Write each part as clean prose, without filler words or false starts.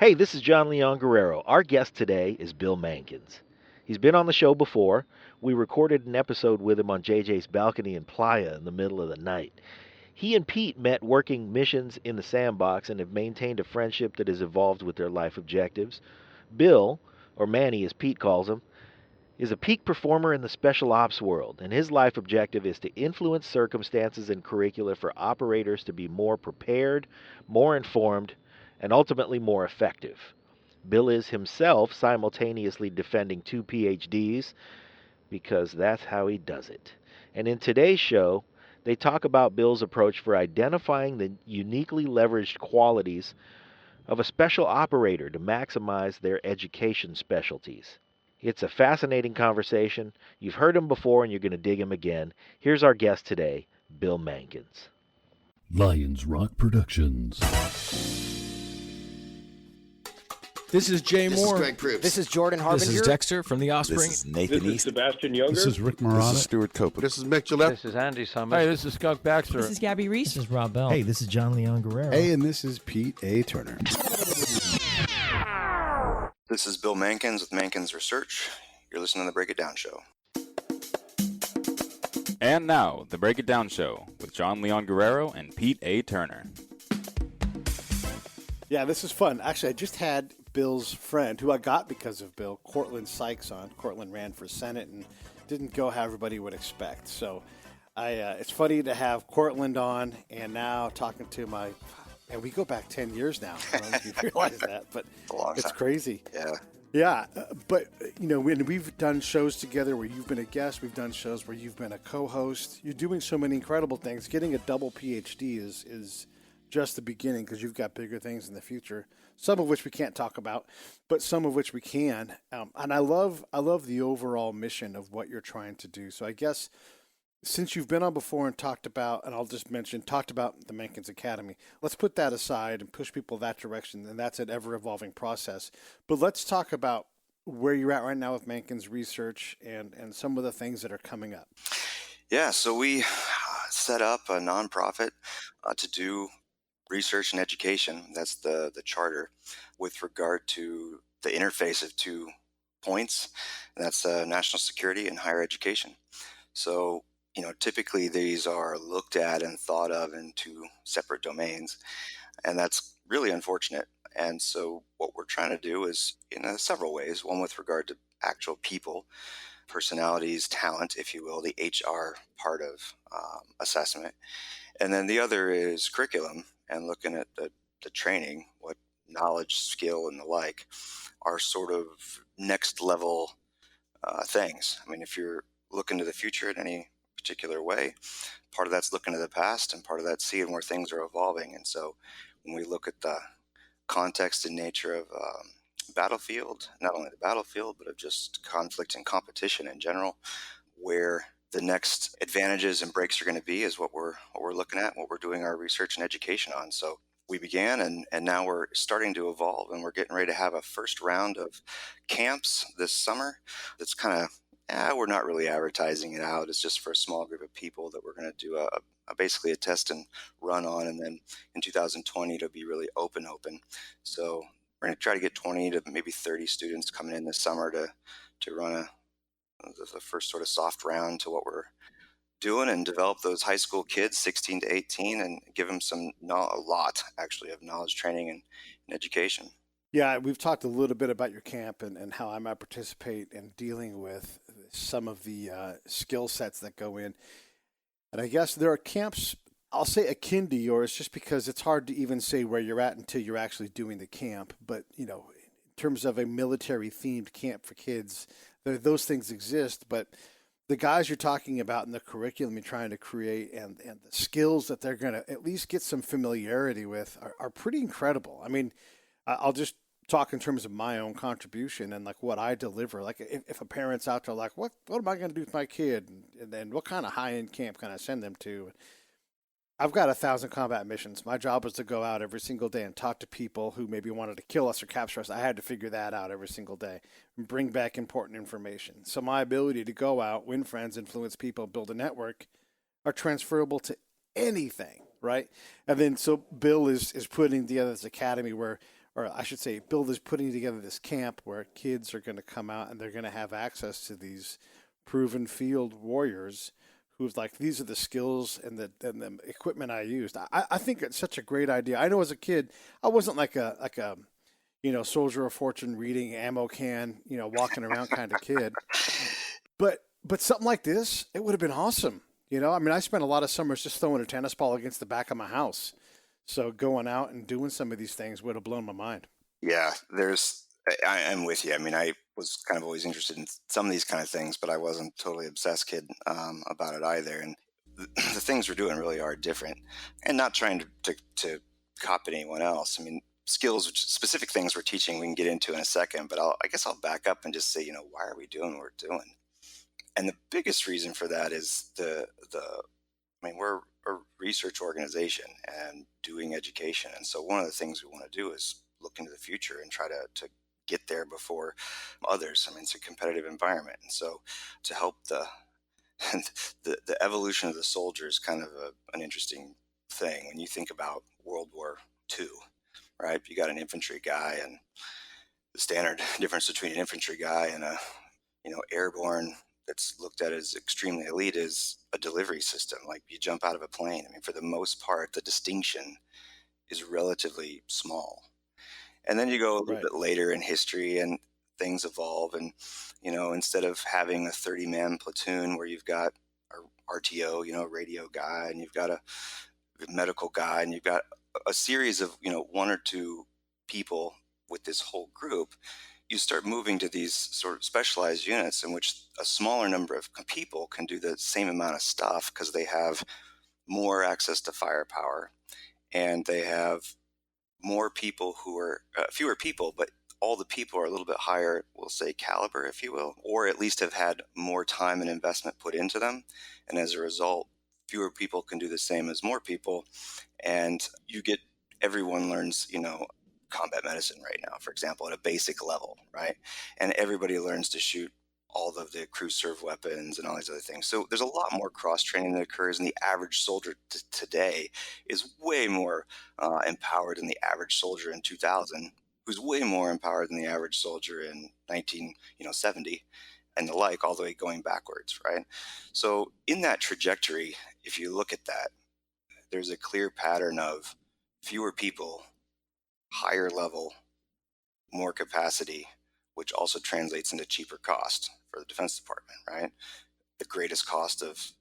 Hey, this is John Leon Guerrero. Our guest today is Bill Mankins. He's been on the show before. We recorded an episode with him on JJ's balcony in Playa in the middle of the night. He and Pete met working missions in the sandbox and have maintained a friendship that has evolved with their life objectives. Bill, or Manny as Pete calls him, is a peak performer in the special ops world, and his life objective is to influence circumstances and curricula for operators to be more prepared, more informed, and ultimately more effective. Bill is himself simultaneously defending two PhDs because that's how he does it. And in today's show, they talk about Bill's approach for identifying the uniquely leveraged qualities of a special operator to maximize their education specialties. It's a fascinating conversation. You've heard him before and you're going to dig him again. Here's our guest today, Bill Mankins. Lions Rock Productions. This is Jay This Moore. is Greg Proops. This is Jordan Harbinger. This is Dexter from The Offspring. This is Nathan This is East. Sebastian Younger. This is Rick This Marotta. is Stuart Copeland. This is Mick Gillette. This is Andy Summers. Hey, this is Skunk Baxter. This is Gabby Reese. This is Rob Bell. Hey, this is John Leon Guerrero. Hey, and this is Pete A. Turner. This is Bill Mankins with Mankins Research. You're listening to the Break It Down Show. And now, the Break It Down Show with John Leon Guerrero and Pete A. Turner. Yeah, this is fun. Actually, I just had Bill's friend, who I got because of Bill, Cortland Sykes, on. Cortland ran for Senate and didn't go how everybody would expect. So it's funny to have Cortland on and now talking to my... And we go back 10 years now. I don't know if you realize that, but it's crazy. Yeah. Yeah, but, you know, when we've done shows together where you've been a guest, we've done shows where you've been a co-host. You're doing so many incredible things. Getting a double PhD is just the beginning because you've got bigger things in the future, some of which we can't talk about, but some of which we can. And I love the overall mission of what you're trying to do. So I guess since you've been on before and talked about, and I'll just mention, talked about the Mankins Academy, let's put that aside and push people that direction, and that's an ever-evolving process. But let's talk about where you're at right now with Mankins Research and some of the things that are coming up. Yeah, so we set up a nonprofit to do research and education. That's the charter with regard to the interface of 2 points. And that's national security and higher education. So, you know, typically these are looked at and thought of in 2 separate domains, and that's really unfortunate. And so what we're trying to do is in several ways, one with regard to actual people, personalities, talent, if you will, the HR part of assessment. And then the other is curriculum and looking at the training, what knowledge, skill, and the like are sort of next level things. I mean, if you're looking to the future in any particular way, part of that's looking to the past and part of that's seeing where things are evolving. And so when we look at the context and nature of battlefield, not only the battlefield, but of just conflict and competition in general, where the next advantages and breaks are going to be is what we're looking at, what we're doing our research and education on. So we began and now we're starting to evolve, and we're getting ready to have a first round of camps this summer. That's kind of, we're not really advertising it out. It's just for a small group of people that we're going to do basically a test and run on. And then in 2020, it'll be really open. So we're going to try to get 20 to maybe 30 students coming in this summer to run the first sort of soft round to what we're doing and develop those high school kids, 16 to 18, and give them a lot actually of knowledge, training, and education. Yeah, we've talked a little bit about your camp and how I might participate in dealing with some of the skill sets that go in. And I guess there are camps, I'll say akin to yours, just because it's hard to even say where you're at until you're actually doing the camp. But, you know, in terms of a military-themed camp for kids, those things exist. But the guys you're talking about in the curriculum you're trying to create and the skills that they're going to at least get some familiarity with are pretty incredible. I mean, I'll just talk in terms of my own contribution and like what I deliver. Like if a parent's out there like, what am I going to do with my kid? And then what kind of high-end camp can I send them to? I've got 1,000 combat missions. My job was to go out every single day and talk to people who maybe wanted to kill us or capture us. I had to figure that out every single day and bring back important information. So my ability to go out, win friends, influence people, build a network are transferable to anything, right? And then so Bill is putting together this academy where or I should say, Bill is putting together this camp where kids are going to come out and they're going to have access to these proven field warriors who's like, these are the skills and the equipment I used. I think it's such a great idea. I know as a kid, I wasn't like a soldier of fortune reading ammo can, walking around kind of kid. But something like this, it would have been awesome. I mean, I spent a lot of summers just throwing a tennis ball against the back of my house. So going out and doing some of these things would have blown my mind. Yeah, I'm with you. I mean, I was kind of always interested in some of these kind of things, but I wasn't totally obsessed kid about it either. And the things we're doing really are different, and not trying to copy anyone else. I mean, skills, specific things we're teaching, we can get into in a second, but I guess I'll back up and just say, why are we doing what we're doing? And the biggest reason for that is we're a research organization and doing education. And so one of the things we want to do is look into the future and try to get there before others. I mean, it's a competitive environment. And so to help the evolution of the soldier is kind of an interesting thing. When you think about World War II, right? You got an infantry guy, and the standard difference between an infantry guy and a, airborne that's looked at as extremely elite is a delivery system. Like, you jump out of a plane. I mean, for the most part, the distinction is relatively small. And then you go a little bit later in history and things evolve. And, instead of having a 30-man platoon where you've got a RTO, radio guy, and you've got a medical guy, and you've got a series of, one or two people with this whole group, you start moving to these sort of specialized units in which a smaller number of people can do the same amount of stuff because they have more access to firepower, and they have more people who are fewer people, but all the people are a little bit higher, we'll say, caliber, if you will, or at least have had more time and investment put into them. And as a result, fewer people can do the same as more people. And everyone learns, combat medicine right now, for example, at a basic level, right? And everybody learns to shoot all of the crew serve weapons and all these other things. So there's a lot more cross-training that occurs, and the average soldier today is way more empowered than the average soldier in 2000, who's way more empowered than the average soldier in 1970 and the like, all the way going backwards, right? So in that trajectory, if you look at that, there's a clear pattern of fewer people, higher level, more capacity, which also translates into cheaper cost for the Defense Department, right? The greatest cost of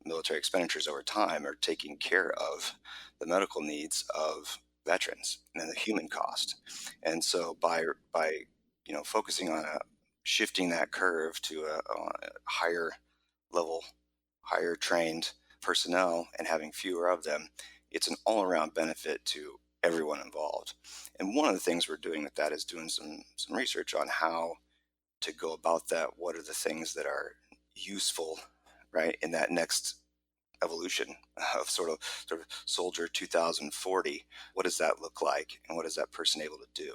military expenditures over time are taking care of the medical needs of veterans and the human cost. And so by focusing on shifting that curve to a higher level, higher trained personnel and having fewer of them, it's an all-around benefit to everyone involved. And one of the things we're doing with that is doing some research on how to go about that. What are the things that are useful, right, in that next evolution of sort of soldier 2040? What does that look like, and what is that person able to do?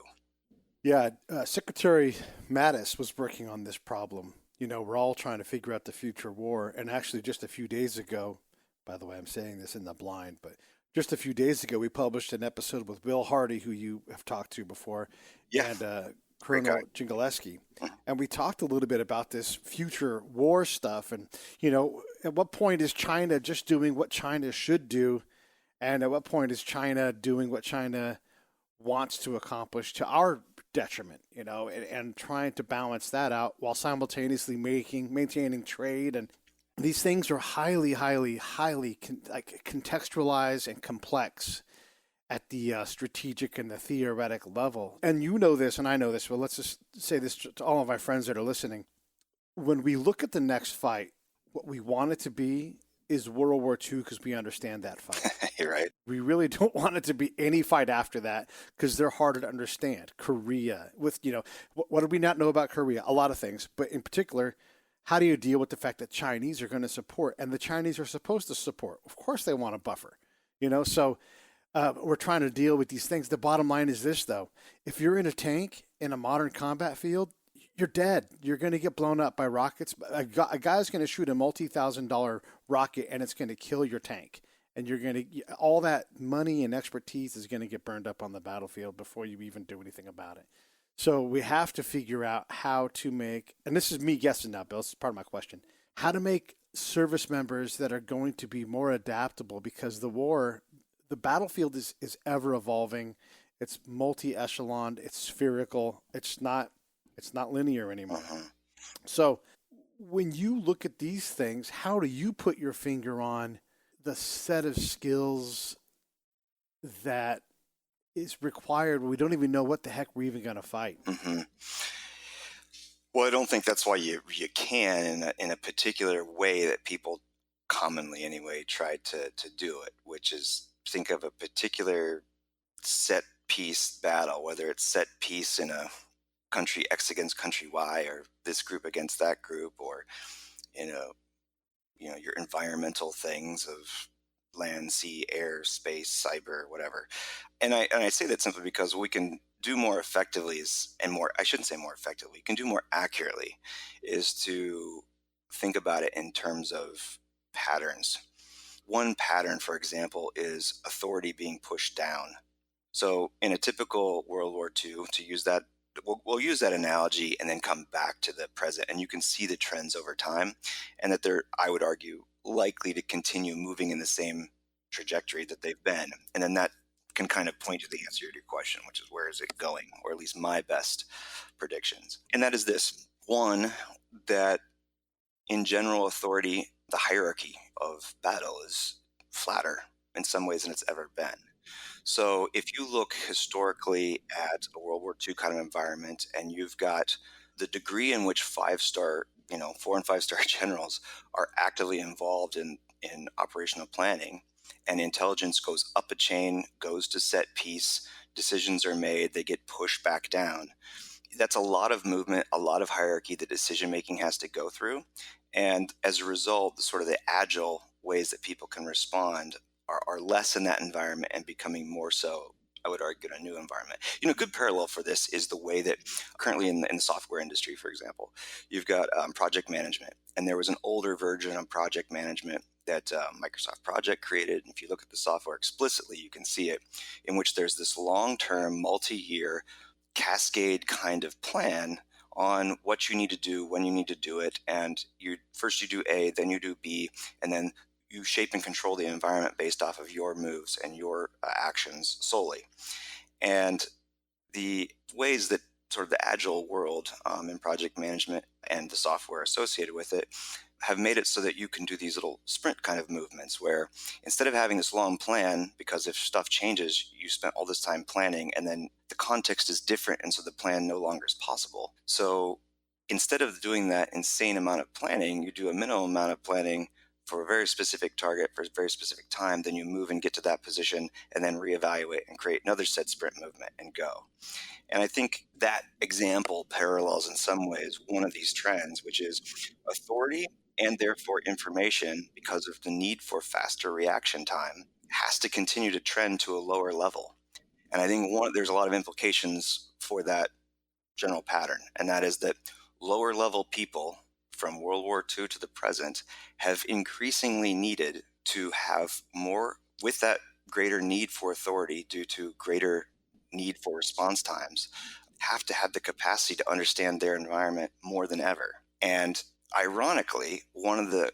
Yeah, Secretary Mattis was working on this problem. We're all trying to figure out the future war. And actually, just a few days ago, by the way, I'm saying this in the blind, but just a few days ago, we published an episode with Will Hardy, who you have talked to before, and Colonel Jingaleski. And we talked a little bit about this future war stuff. And, at what point is China just doing what China should do? And at what point is China doing what China wants to accomplish to our detriment, and trying to balance that out while simultaneously maintaining trade. And these things are highly, highly, highly contextualized and complex at the strategic and the theoretic level. And you know this, and I know this, but let's just say this to all of my friends that are listening. When we look at the next fight, what we want it to be is World War II, because we understand that fight. You're right. We really don't want it to be any fight after that, because they're harder to understand. Korea, with, what do we not know about Korea? A lot of things, but in particular, how do you deal with the fact that Chinese are going to support, and the Chinese are supposed to support? Of course they want a buffer, so we're trying to deal with these things. The bottom line is this, though. If you're in a tank in a modern combat field, you're dead. You're going to get blown up by rockets. A guy's going to shoot a multi-$1,000 rocket, and it's going to kill your tank. and you're going to all that money and expertise is going to get burned up on the battlefield before you even do anything about it. So we have to figure out how to make, and this is me guessing now, Bill, this is part of my question, how to make service members that are going to be more adaptable, because the battlefield is ever evolving. It's multi-echeloned, it's spherical, it's not linear anymore. So when you look at these things, how do you put your finger on the set of skills that is required when we don't even know what the heck we're even going to fight? Well, I don't think that's why you can in a particular way that people commonly anyway try to do it, which is think of a particular set piece battle, whether it's set piece in a country X against country Y, or this group against that group, or in your environmental things of land, sea, air, space, cyber, whatever. And I say that simply because we can do more effectively I shouldn't say more effectively, can do more accurately, is to think about it in terms of patterns. One pattern, for example, is authority being pushed down. So in a typical World War II, to use that, we'll use that analogy and then come back to the present, and you can see the trends over time, and that they're, I would argue, likely to continue moving in the same trajectory that they've been. And then that can kind of point to the answer to your question, which is where is it going, or at least my best predictions. And that is this: one, that in general authority, the hierarchy of battle is flatter in some ways than it's ever been. So if you look historically at a World War II kind of environment, and you've got the degree in which 4 and 5-star generals are actively involved in operational planning, and intelligence goes up a chain, goes to set piece, decisions are made, they get pushed back down. That's a lot of movement, a lot of hierarchy that decision making has to go through. And as a result, sort of the agile ways that people can respond are less in that environment and becoming more so, I would argue, in a new environment. A good parallel for this is the way that currently in the software industry, for example, you've got project management. And there was an older version of project management that Microsoft Project created. And if you look at the software explicitly, you can see it, in which there's this long-term, multi-year cascade kind of plan on what you need to do, when you need to do it. And first you do A, then you do B, and then you shape and control the environment based off of your moves and your actions solely. And the ways that sort of the agile world in project management and the software associated with it have made it so that you can do these little sprint kind of movements, where instead of having this long plan, because if stuff changes, you spent all this time planning, and then the context is different, and so the plan no longer is possible. So instead of doing that insane amount of planning, you do a minimum amount of planning for a very specific target for a very specific time, then you move and get to that position, and then reevaluate and create another set sprint movement and go. And I think that example parallels in some ways one of these trends, which is authority and therefore information, because of the need for faster reaction time, has to continue to trend to a lower level. And I think there's a lot of implications for that general pattern, and that is that lower level people from World War II to the present have increasingly needed to have more, with that greater need for authority due to greater need for response times, have to have the capacity to understand their environment more than ever. And ironically, one of the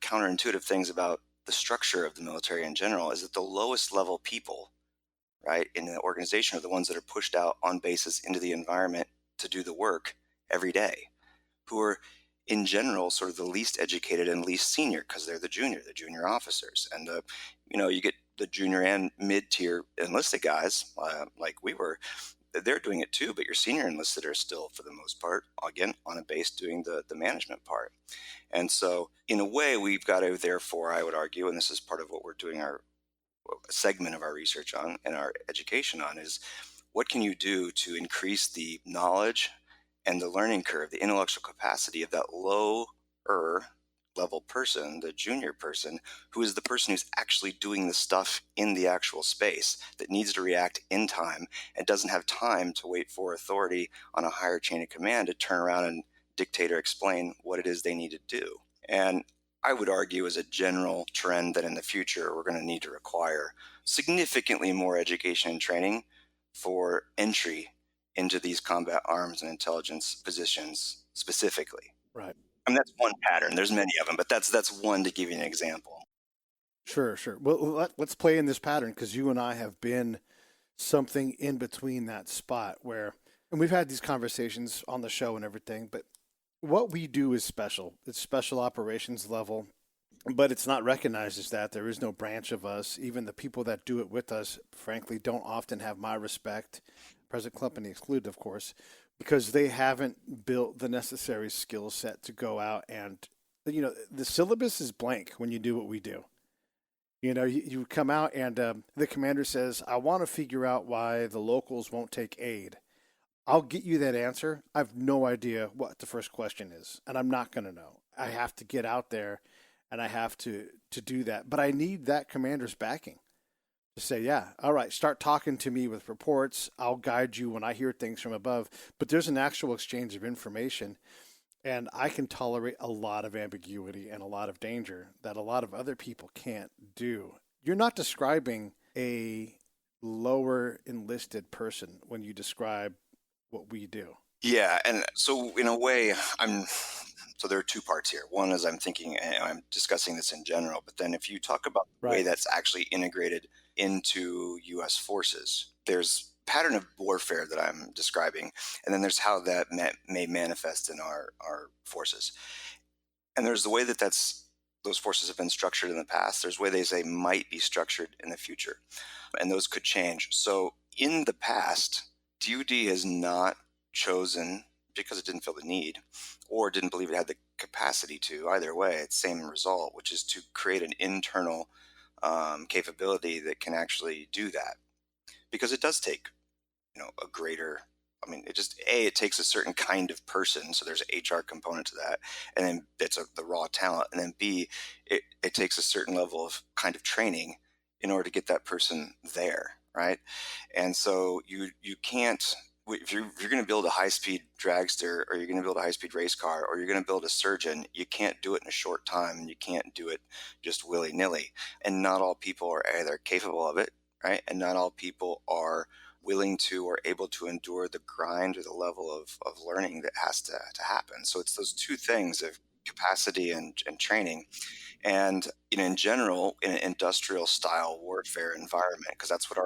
counterintuitive things about the structure of the military in general is that the lowest level people, right, in the organization are the ones that are pushed out on bases into the environment to do the work every day, who are in general sort of the least educated and least senior, because they're the junior officers. And you get the junior and mid-tier enlisted guys like we were, they're doing it too, but your senior enlisted are still, for the most part, again, on a base doing the management part. And so in a way, we've got to, therefore, I would argue, and this is part of what we're doing our segment of our research on and our education on, is what can you do to increase the knowledge and the learning curve, the intellectual capacity of that lower level person, the junior person, who is the person who's actually doing the stuff in the actual space, that needs to react in time and doesn't have time to wait for authority on a higher chain of command to turn around and dictate or explain what it is they need to do. And I would argue is a general trend that in the future we're going to need to require significantly more education and training for entry into these combat arms and intelligence positions specifically. Right. I mean, that's one pattern. There's many of them, but that's one to give you an example. Sure. Well, let's play in this pattern because you and I have been something in between that spot where, and we've had these conversations on the show and everything, but what we do is special. It's special operations level, but it's not recognized as that. There is no branch of us. Even the people that do it with us, frankly, don't often have my respect, present company excluded, of course, because they haven't built the necessary skill set to go out and, the syllabus is blank when you do what we do. You come out and the commander says, I want to figure out why the locals won't take aid. I'll get you that answer. I have no idea what the first question is, and I'm not going to know. I have to get out there, and I have to do that. But I need that commander's backing to say, yeah, all right, start talking to me with reports. I'll guide you when I hear things from above. But there's an actual exchange of information, and I can tolerate a lot of ambiguity and a lot of danger that a lot of other people can't do. You're not describing a lower enlisted person when you describe what we do. Yeah, and so in a way, so there are two parts here. One is I'm thinking, and I'm discussing this in general, but then if you talk about the way that's actually integrated into U.S. forces, there's pattern of warfare that I'm describing, and then there's how that may manifest in our forces. And there's the way that those forces have been structured in the past. There's the way they might be structured in the future, and those could change. So in the past, DoD has not chosen, because it didn't feel the need or didn't believe it had the capacity to, either way, it's same result, which is to create an internal capability that can actually do that. Because it does take, a greater, it takes a certain kind of person. So there's an HR component to that. And then it's the raw talent. And then B, it takes a certain level of kind of training in order to get that person there. Right. And so you can't, if you're going to build a high-speed dragster, or you're going to build a high-speed race car, or you're going to build a surgeon, you can't do it in a short time, and you can't do it just willy-nilly. And not all people are either capable of it, right? And not all people are willing to or able to endure the grind or the level of learning that has to happen. So it's those two things of capacity and training. And in general, in an industrial style warfare environment, because that's what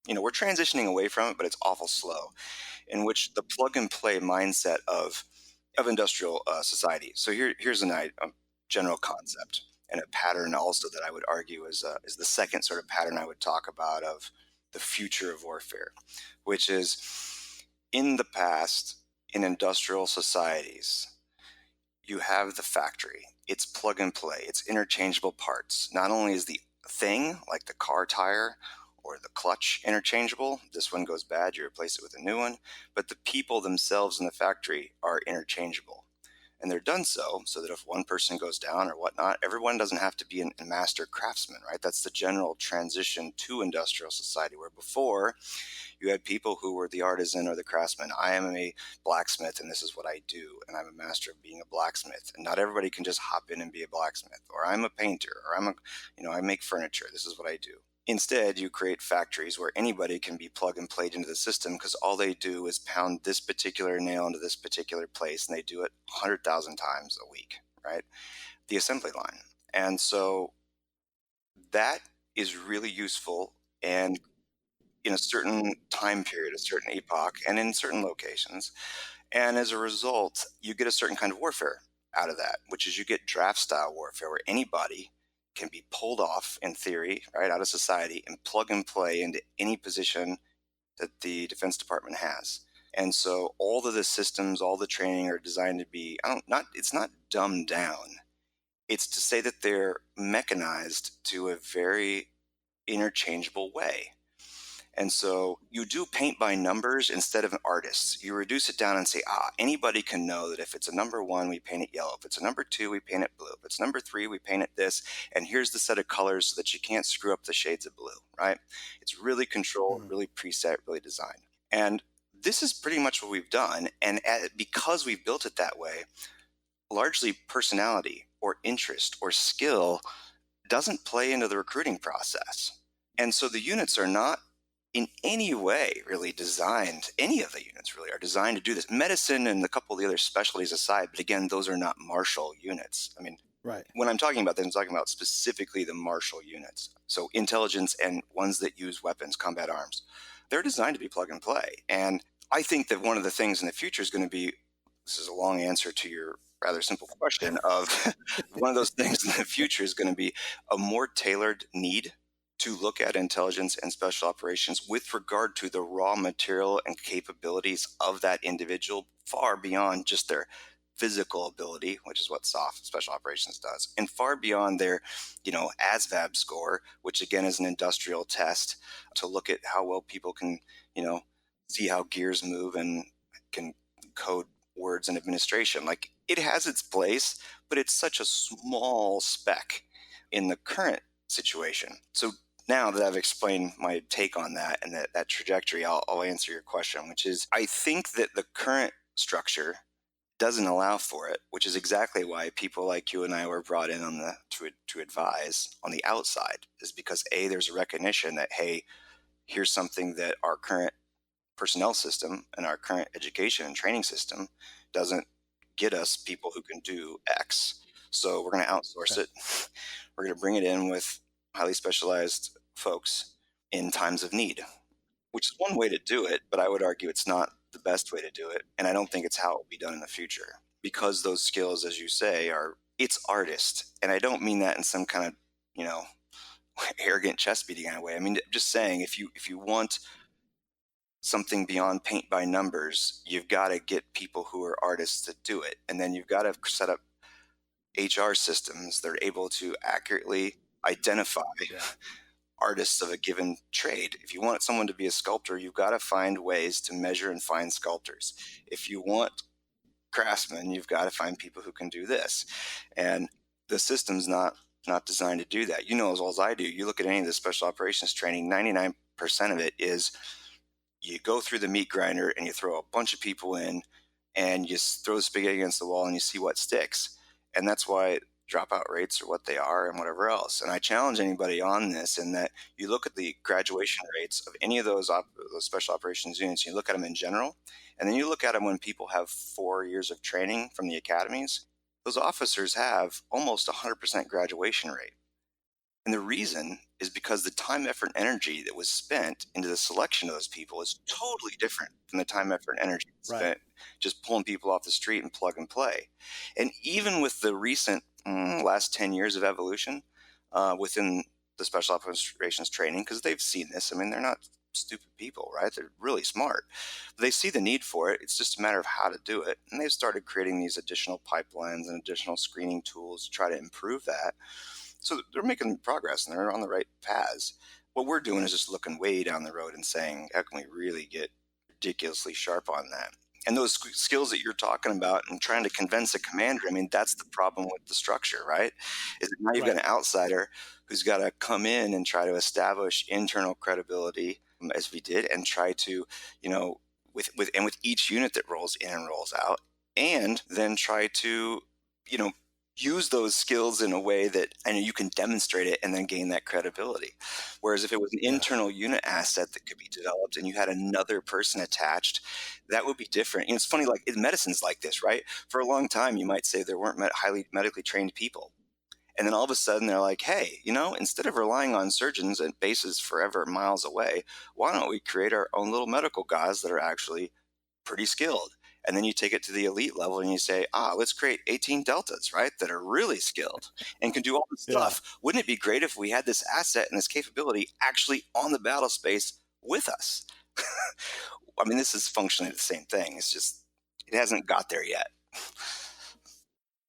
we're transitioning away from it, but it's awful slow, in which the plug and play mindset of industrial society. So here's a general concept and a pattern also that I would argue is the second sort of pattern I would talk about of the future of warfare, which is in the past, in industrial societies, you have the factory. It's plug and play. It's interchangeable parts. Not only is the thing, like the car tire or the clutch, interchangeable, this one goes bad, you replace it with a new one, but the people themselves in the factory are interchangeable. And they're done so that if one person goes down or whatnot, everyone doesn't have to be a master craftsman, right? That's the general transition to industrial society, where before you had people who were the artisan or the craftsman. I am a blacksmith and this is what I do, and I'm a master of being a blacksmith. And not everybody can just hop in and be a blacksmith, or I'm a painter, or I make furniture. This is what I do. Instead, you create factories where anybody can be plug and played into the system, because all they do is pound this particular nail into this particular place, and they do it 100,000 times a week, right? The assembly line. And so that is really useful, and in a certain time period, a certain epoch, and in certain locations. And as a result, you get a certain kind of warfare out of that, which is you get draft style warfare, where anybody can be pulled off, in theory, right, out of society and plug and play into any position that the Defense Department has. And so all of the systems, all the training are designed to be, it's not dumbed down. It's to say that they're mechanized to a very interchangeable way. And so you do paint by numbers instead of artists. You reduce it down and say, anybody can know that if it's a number 1, we paint it yellow. If it's a number 2, we paint it blue. If it's number 3, we paint it this. And here's the set of colors so that you can't screw up the shades of blue, right? It's really controlled, really preset, really designed. And this is pretty much what we've done. And because we've built it that way, largely personality or interest or skill doesn't play into the recruiting process. And so the units are not in any way really designed, any of the units really are designed to do this. Medicine and a couple of the other specialties aside, but again, those are not martial units. I mean, Right. when I'm talking about this, I'm talking about specifically the martial units. So intelligence and ones that use weapons, combat arms, they're designed to be plug and play. And I think that one of the things in the future is going to be, this is a long answer to your rather simple question of one of those things in the future is going to be a more tailored need to look at intelligence and special operations with regard to the raw material and capabilities of that individual far beyond just their physical ability, which is what soft special operations does, and far beyond their, ASVAB score, which again is an industrial test to look at how well people can, see how gears move and can code words in administration. Like, it has its place, but it's such a small speck in the current situation. So now that I've explained my take on that and that trajectory, I'll answer your question, which is I think that the current structure doesn't allow for it, which is exactly why people like you and I were brought in on to advise on the outside, is because there's a recognition that, hey, here's something that our current personnel system and our current education and training system doesn't get us people who can do X. So we're going to outsource it. We're going to bring it in with highly specialized folks in times of need, which is one way to do it, but I would argue it's not the best way to do it. And I don't think it's how it will be done in the future, because those skills, as you say, it's artist. And I don't mean that in some kind of, arrogant chest beating kind of way. I mean, just saying, if you want something beyond paint by numbers, you've got to get people who are artists to do it. And then you've got to set up HR systems that are able to accurately identify artists of a given trade. If you want someone to be a sculptor, you've got to find ways to measure and find sculptors. If you want craftsmen, you've got to find people who can do this. And the system's not designed to do that. As well as I do, you look at any of the special operations training, 99% of it is you go through the meat grinder and you throw a bunch of people in and you throw the spaghetti against the wall and you see what sticks. And that's why dropout rates are what they are and whatever else. And I challenge anybody on this in that you look at the graduation rates of any of those special operations units, you look at them in general, and then you look at them when people have 4 years of training from the academies, those officers have almost 100% graduation rate. And the reason is because the time, effort, and energy that was spent into the selection of those people is totally different from the time, effort, and energy spent just pulling people off the street and plug and play. And even with the recent last 10 years of evolution within the special operations training, because they've seen this. I mean, they're not stupid people, right? They're really smart. But they see the need for it. It's just a matter of how to do it. And they've started creating these additional pipelines and additional screening tools to try to improve that. So they're making progress and they're on the right paths. What we're doing is just looking way down the road and saying, how can we really get ridiculously sharp on that? And those skills that you're talking about and trying to convince a commander, I mean, that's the problem with the structure, right? Is that now you've got an outsider who's got to come in and try to establish internal credibility, as we did, and try to, with each unit that rolls in and rolls out, and then try to, use those skills in a way that you can demonstrate it and then gain that credibility. Whereas if it was an internal unit asset that could be developed and you had another person attached, that would be different. It's funny, like in medicine's like this, right? For a long time, you might say there weren't highly medically trained people. And then all of a sudden they're like, hey, instead of relying on surgeons at bases forever miles away, why don't we create our own little medical guys that are actually pretty skilled? And then you take it to the elite level and you say, let's create 18 deltas, right, that are really skilled and can do all this stuff. Wouldn't it be great if we had this asset and this capability actually on the battle space with us? I mean, this is functionally the same thing. It's just, it hasn't got there yet.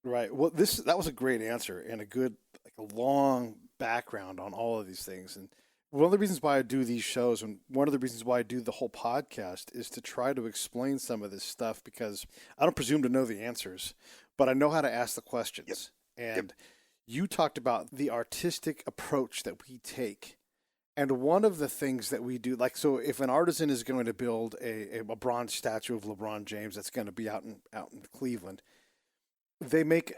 Right. Well, that was a great answer and a good, a long background on all of these things. And one of the reasons why I do these shows and one of the reasons why I do the whole podcast is to try to explain some of this stuff, because I don't presume to know the answers, but I know how to ask the questions. And you talked about the artistic approach that we take. And one of the things that we do, so if an artisan is going to build a bronze statue of LeBron James that's going to be out in Cleveland, they make,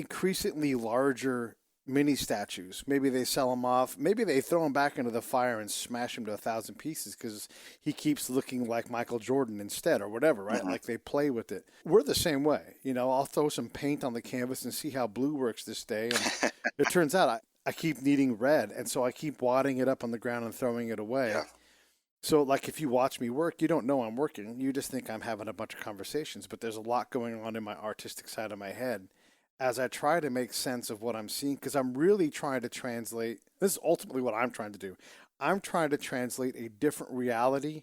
increasingly larger mini statues. Maybe they sell them off. Maybe they throw him back into the fire and smash him to 1,000 pieces because he keeps looking like Michael Jordan instead or whatever, right? Like they play with it. We're the same way. I'll throw some paint on the canvas and see how blue works this day. And it turns out I keep needing red. And so I keep wadding it up on the ground and throwing it away. Yeah. So like if you watch me work, you don't know I'm working. You just think I'm having a bunch of conversations. But there's a lot going on in my artistic side of my head as I try to make sense of what I'm seeing, because I'm really trying to translate. This is ultimately what I'm trying to do. I'm trying to translate a different reality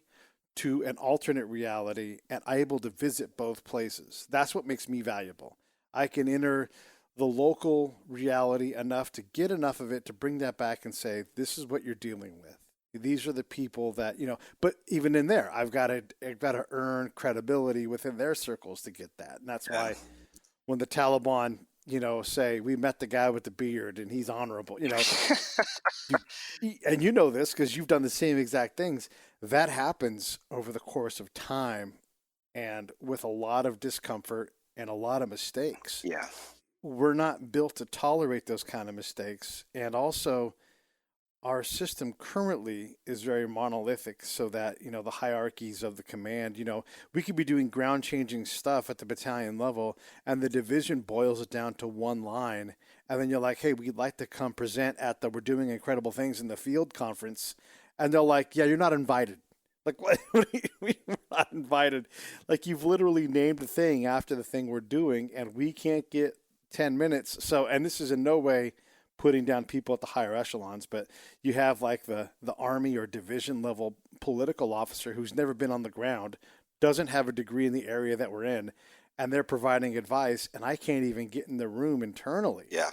to an alternate reality and able to visit both places. That's what makes me valuable. I can enter the local reality enough to get enough of it to bring that back and say, this is what you're dealing with. These are the people that, but even in there, I've got to earn credibility within their circles to get that. And that's why when the Taliban, say we met the guy with the beard and he's honorable, and you know this because you've done the same exact things. That happens over the course of time and with a lot of discomfort and a lot of mistakes. Yeah. We're not built to tolerate those kind of mistakes. And also our system currently is very monolithic so that, the hierarchies of the command, we could be doing ground changing stuff at the battalion level and the division boils it down to one line. And then you're like, hey, we'd like to come present at the We're Doing Incredible Things in the Field conference. And they're like, yeah, you're not invited. Like, what? We're not invited. Like, you've literally named the thing after the thing we're doing and we can't get 10 minutes. So, and this is in no way putting down people at the higher echelons, but you have like the army or division level political officer who's never been on the ground, doesn't have a degree in the area that we're in, and they're providing advice, and I can't even get in the room internally. Yeah.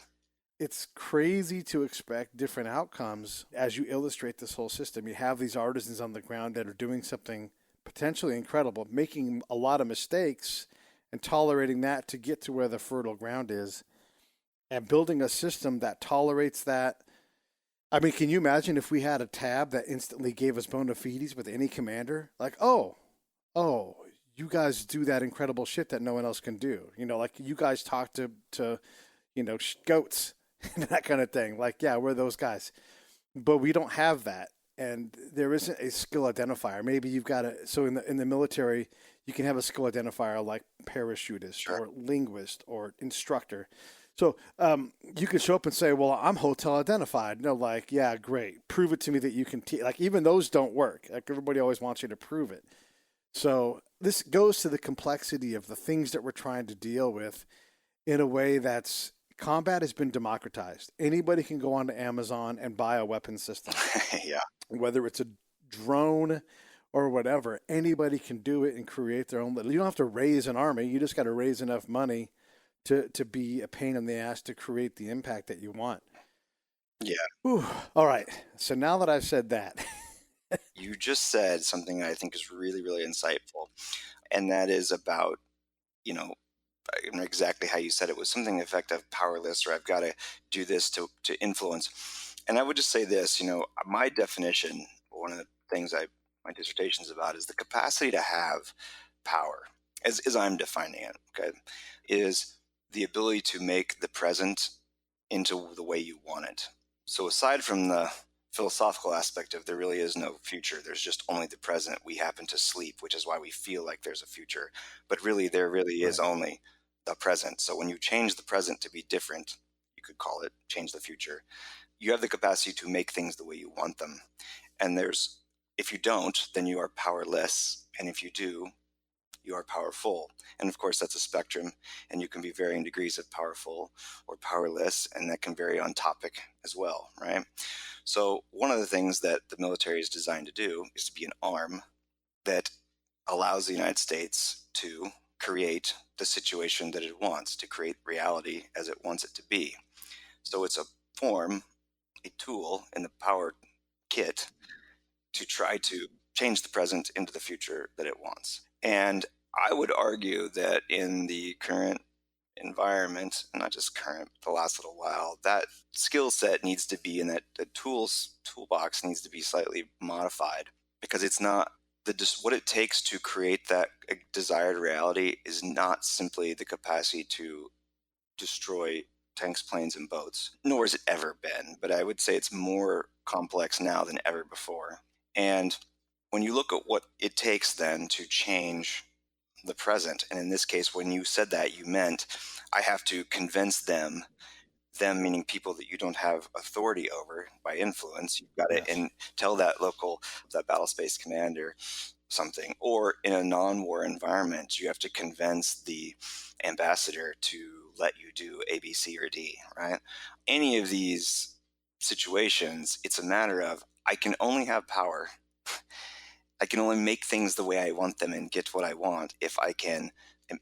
It's crazy to expect different outcomes as you illustrate this whole system. You have these artisans on the ground that are doing something potentially incredible, making a lot of mistakes and tolerating that to get to where the fertile ground is. And building a system that tolerates that. I mean, can you imagine if we had a tab that instantly gave us bona fides with any commander? Like, oh, you guys do that incredible shit that no one else can do. Like you guys talk to goats and that kind of thing. Like, yeah, we're those guys. But we don't have that. And there isn't a skill identifier. Maybe you've got so in the military, you can have a skill identifier like parachutist or linguist or instructor. So you can show up and say, well, I'm hotel identified. No, like, yeah, great. Prove it to me that you can like, even those don't work. Like, everybody always wants you to prove it. So this goes to the complexity of the things that we're trying to deal with in a way that's combat has been democratized. Anybody can go onto Amazon and buy a weapon system. Yeah. Whether it's a drone or whatever, anybody can do it and create their own. You don't have to raise an army. You just got to raise enough money to be a pain in the ass to create the impact that you want. Yeah. Whew. All right. So now that I've said that. You just said something I think is really, really insightful. And that is about, exactly how you said it was something effective, powerless, or I've got to do this to influence. And I would just say this, my definition, one of the things my dissertation is about is the capacity to have power, as I'm defining it, okay, is the ability to make the present into the way you want it. So aside from the philosophical aspect of there really is no future, there's just only the present. We happen to sleep, which is why we feel like there's a future. But really, there really is only the present. So when you change the present to be different, you could call it change the future, you have the capacity to make things the way you want them. And if you don't, then you are powerless. And if you do, you are powerful. And of course, that's a spectrum, and you can be varying degrees of powerful or powerless, and that can vary on topic as well, right? So one of the things that the military is designed to do is to be an arm that allows the United States to create the situation that it wants, to create reality as it wants it to be. So it's a tool in the power kit to try to change the present into the future that it wants. And I would argue that in the current environment, and not just current, the last little while, that skill set needs to be in that the toolbox needs to be slightly modified, because it's not what it takes to create that desired reality is not simply the capacity to destroy tanks, planes, and boats, nor has it ever been. But I would say it's more complex now than ever before. And when you look at what it takes then to change the present, and in this case, when you said that, you meant I have to convince them meaning people that you don't have authority over by influence. You've got to and tell that battle space commander something, or in a non-war environment, you have to convince the ambassador to let you do A, B, C, or D, right? Any of these situations, it's a matter of I can only have power. I can only make things the way I want them and get what I want if I can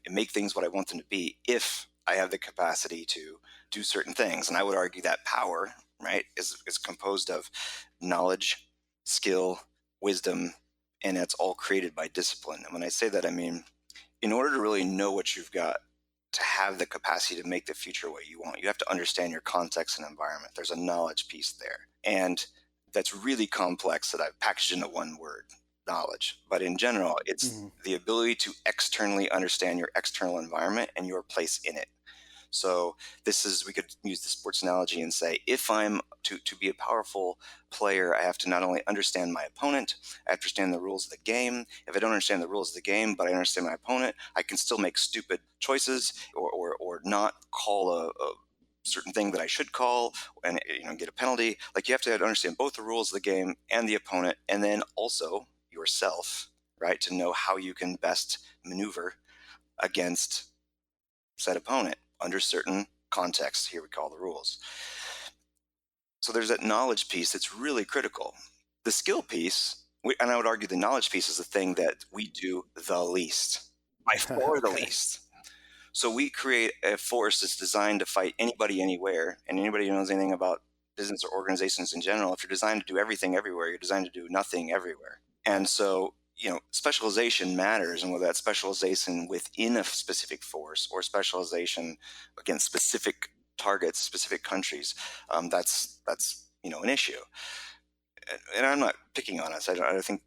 make things what I want them to be, if I have the capacity to do certain things. And I would argue that power, right, is composed of knowledge, skill, wisdom, and it's all created by discipline. And when I say that, I mean, in order to really know what you've got, to have the capacity to make the future what you want, you have to understand your context and environment. There's a knowledge piece there. And that's really complex that I've packaged into one word, knowledge. But in general, it's the ability to externally understand your external environment and your place in it. So we could use the sports analogy and say, if I'm to be a powerful player, I have to not only understand my opponent, I have to understand the rules of the game. If I don't understand the rules of the game, but I understand my opponent, I can still make stupid choices or not call a certain thing that I should call and get a penalty. Like, you have to understand both the rules of the game and the opponent, and then also yourself, right, to know how you can best maneuver against said opponent under certain contexts. Here we call the rules. So there's that knowledge piece that's really critical. The skill piece, and I would argue the knowledge piece, is the thing that we do the least, by far the least. So we create a force that's designed to fight anybody, anywhere, and anybody who knows anything about business or organizations in general, if you're designed to do everything everywhere, you're designed to do nothing everywhere. And so, specialization matters, and whether that's specialization within a specific force or specialization against specific targets, specific countries, that's an issue. And I'm not picking on us. I think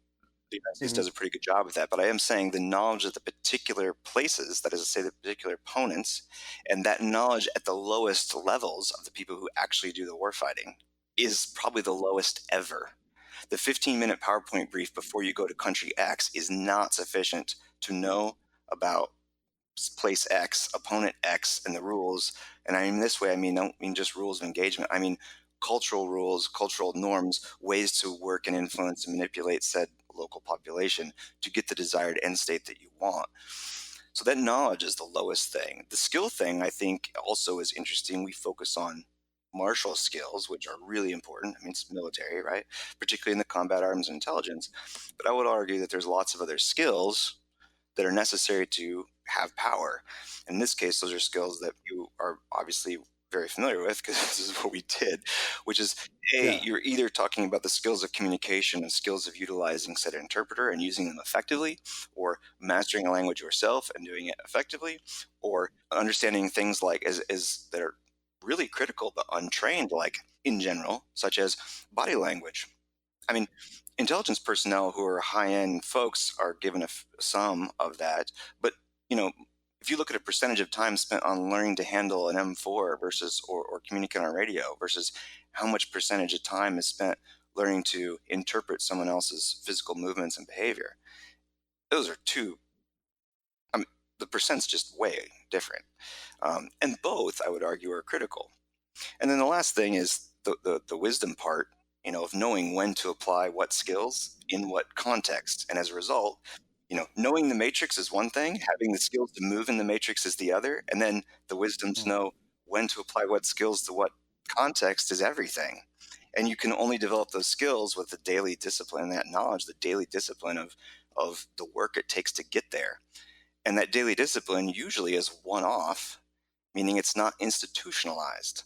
the United States does a pretty good job with that, but I am saying the knowledge of the particular places, that is to say the particular opponents, and that knowledge at the lowest levels of the people who actually do the warfighting is probably the lowest ever. The 15-minute PowerPoint brief before you go to country X is not sufficient to know about place X, opponent X, and the rules. And I mean this way, I don't mean just rules of engagement. I mean cultural rules, cultural norms, ways to work and influence and manipulate said local population to get the desired end state that you want. So that knowledge is the lowest thing. The skill thing, I think, also is interesting. We focus on martial skills, which are really important. I mean, it's military, right? Particularly in the combat arms and intelligence. But I would argue that there's lots of other skills that are necessary to have power. In this case, those are skills that you are obviously very familiar with, because this is what we did, which is, you're either talking about the skills of communication and skills of utilizing said interpreter and using them effectively, or mastering a language yourself and doing it effectively, or understanding things like as that are really critical but untrained, like in general, such as body language. I mean, intelligence personnel who are high-end folks are given some of that, but if you look at a percentage of time spent on learning to handle an M4 versus or communicate on radio versus how much percentage of time is spent learning to interpret someone else's physical movements and behavior, those are two. The percent's just way different, and both, I would argue, are critical. And then the last thing is the wisdom part, of knowing when to apply what skills in what context, and as a result, knowing the matrix is one thing, having the skills to move in the matrix is the other, and then the wisdom to know when to apply what skills to what context is everything. And you can only develop those skills with the daily discipline, that knowledge, the daily discipline of the work it takes to get there. And that daily discipline usually is one-off, meaning it's not institutionalized.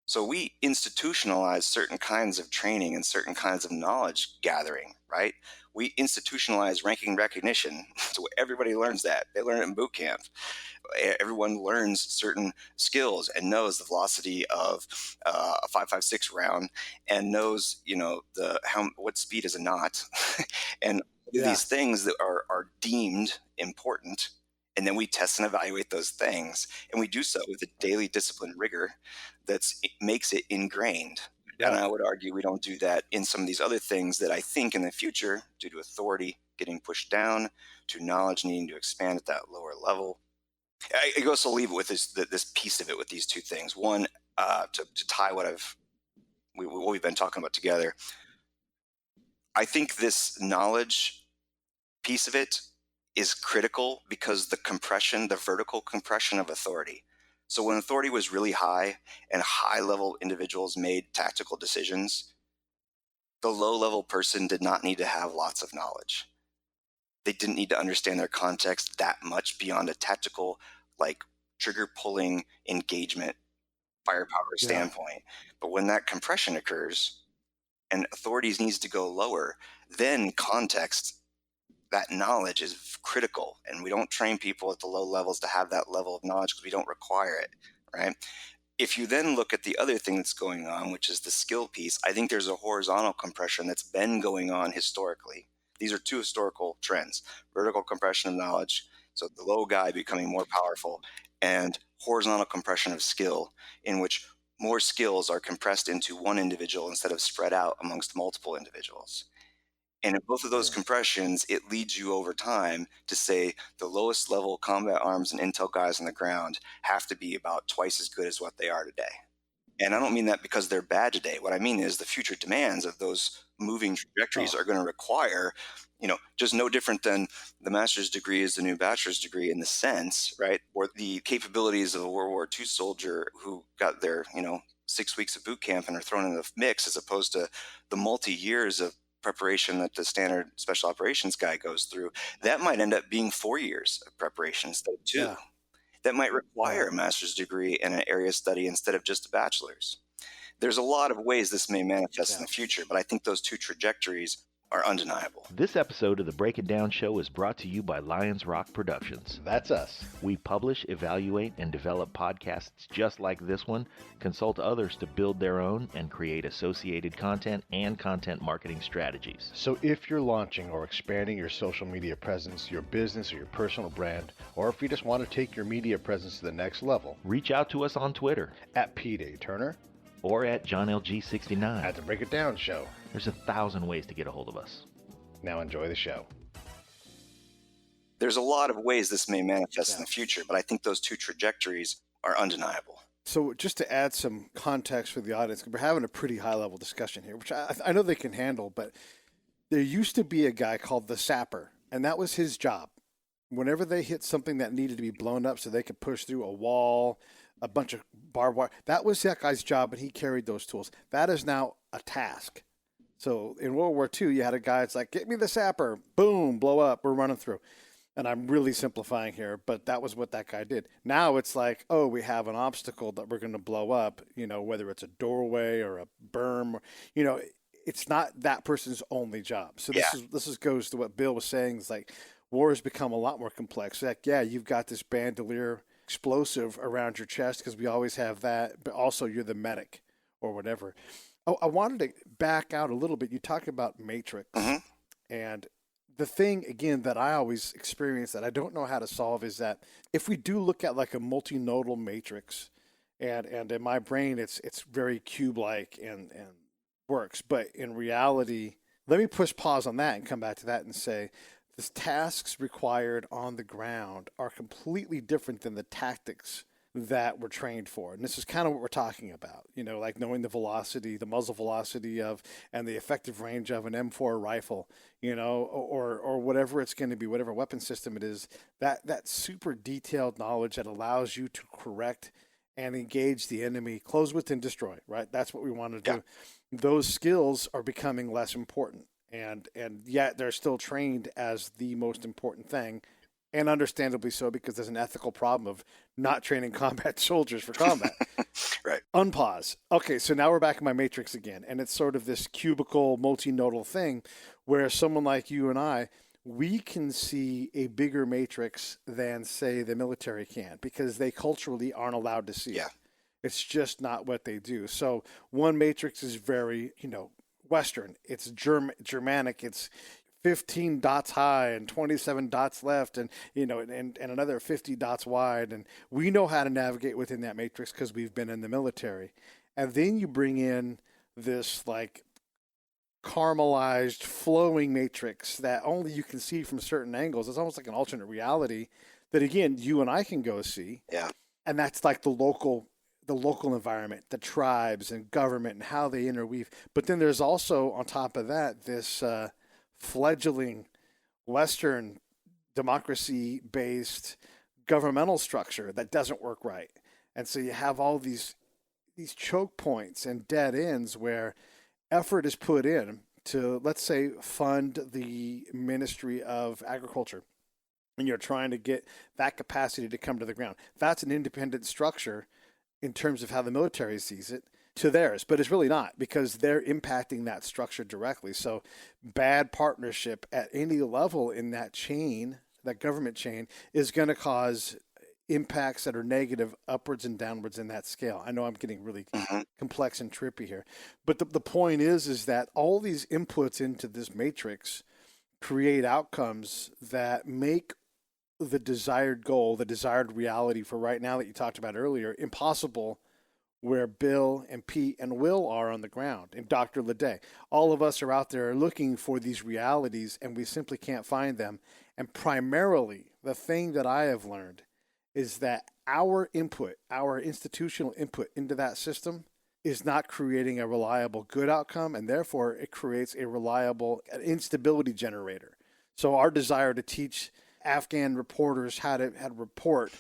So we institutionalize certain kinds of training and certain kinds of knowledge gathering, right? We institutionalize ranking recognition. So everybody learns that. They learn it in boot camp. Everyone learns certain skills and knows the velocity of a 5.56 round, and knows, what speed is a knot, and these things that are deemed important And then we test and evaluate those things. And we do so with a daily discipline rigor it makes it ingrained. Yeah. And I would argue we don't do that in some of these other things that I think in the future, due to authority getting pushed down, to knowledge needing to expand at that lower level. I guess I'll leave it with this piece of it with these two things. One, to tie what we've been talking about together. I think this knowledge piece of it is critical because the vertical compression of authority. So when authority was really high and high-level individuals made tactical decisions, the low-level person did not need to have lots of knowledge. They didn't need to understand their context that much beyond a tactical, like trigger-pulling engagement firepower standpoint. But when that compression occurs and authorities needs to go lower, then context, that knowledge is critical. And we don't train people at the low levels to have that level of knowledge because we don't require it, right? If you then look at the other thing that's going on, which is the skill piece, I think there's a horizontal compression that's been going on historically. These are two historical trends: vertical compression of knowledge, so the low guy becoming more powerful, and horizontal compression of skill, in which more skills are compressed into one individual instead of spread out amongst multiple individuals. And in both of those compressions, it leads you over time to say the lowest level combat arms and intel guys on the ground have to be about twice as good as what they are today. And I don't mean that because they're bad today. What I mean is the future demands of those moving trajectories are going to require, just no different than the master's degree is the new bachelor's degree in the sense, right? Or the capabilities of a World War II soldier who got their, 6 weeks of boot camp and are thrown in the mix, as opposed to the multi-years of preparation that the standard special operations guy goes through. That might end up being 4 years of preparation instead of 2. Yeah. That might require a master's degree and an area study instead of just a bachelor's. There's a lot of ways this may manifest in the future, but I think those two trajectories are undeniable. This episode of the Break It Down Show is brought to you by Lions Rock Productions. That's us. We publish, evaluate, and develop podcasts just like this one, consult others to build their own, and create associated content and content marketing strategies. So if you're launching or expanding your social media presence, your business or your personal brand, or if you just want to take your media presence to the next level, reach out to us on Twitter at Pete A. Turner or at JohnLG69 at the Break It Down Show. There's 1,000 ways to get a hold of us. Now enjoy the show. There's a lot of ways this may manifest in the future, but I think those two trajectories are undeniable. So just to add some context for the audience, we're having a pretty high-level discussion here, which I know they can handle, but there used to be a guy called the sapper, and that was his job. Whenever they hit something that needed to be blown up so they could push through a wall, a bunch of barbed wire, that was that guy's job, and he carried those tools. That is now a task. So in World War II, you had a guy that's like, get me the sapper, boom, blow up, we're running through. And I'm really simplifying here, but that was what that guy did. Now it's like, oh, we have an obstacle that we're going to blow up, whether it's a doorway or a berm, it's not that person's only job. So this goes to what Bill was saying. It's like war has become a lot more complex. Like, you've got this bandolier explosive around your chest because we always have that, but also you're the medic or whatever. Oh, I wanted to back out a little bit. You talked about matrix, and the thing, again, that I always experience that I don't know how to solve is that if we do look at like a multinodal matrix, and in my brain it's very cube-like and works, but in reality, let me push pause on that and come back to that and say the tasks required on the ground are completely different than the tactics that we're trained for. And this is kind of what we're talking about, like knowing the velocity, the muzzle velocity of, and the effective range of an M4 rifle, or whatever it's going to be, whatever weapon system it is, that super detailed knowledge that allows you to correct and engage the enemy, close with and destroy, right? That's what we want to do. Those skills are becoming less important, and yet they're still trained as the most important thing. And understandably so, because there's an ethical problem of not training combat soldiers for combat. Right. Unpause. Okay, so now we're back in my matrix again. And it's sort of this cubicle, multinodal thing where someone like you and I, we can see a bigger matrix than, say, the military can, because they culturally aren't allowed to see it. It's just not what they do. So one matrix is very, Western. It's Germanic. It's 15 dots high and 27 dots left, and and another 50 dots wide, and we know how to navigate within that matrix because we've been in the military. And then you bring in this like caramelized flowing matrix that only you can see from certain angles. It's almost like an alternate reality that, again, you and I can go see. Yeah. And that's like the local environment, the tribes and government and how they interweave. But then there's also, on top of that, this fledgling Western democracy-based governmental structure that doesn't work right. And so you have all these choke points and dead ends where effort is put in to, let's say, fund the Ministry of Agriculture, and you're trying to get that capacity to come to the ground. That's an independent structure in terms of how the military sees it to theirs, but it's really not, because they're impacting that structure directly. So bad partnership at any level in that chain, that government chain, is going to cause impacts that are negative upwards and downwards in that scale. I know I'm getting really complex and trippy here, but the point is that all these inputs into this matrix create outcomes that make the desired goal, the desired reality for right now that you talked about earlier, impossible where Bill and Pete and Will are on the ground, and Dr. Ledet. All of us are out there looking for these realities, and we simply can't find them. And primarily, the thing that I have learned is that our input, our institutional input into that system is not creating a reliable good outcome, and therefore it creates a reliable instability generator. So our desire to teach Afghan reporters how to report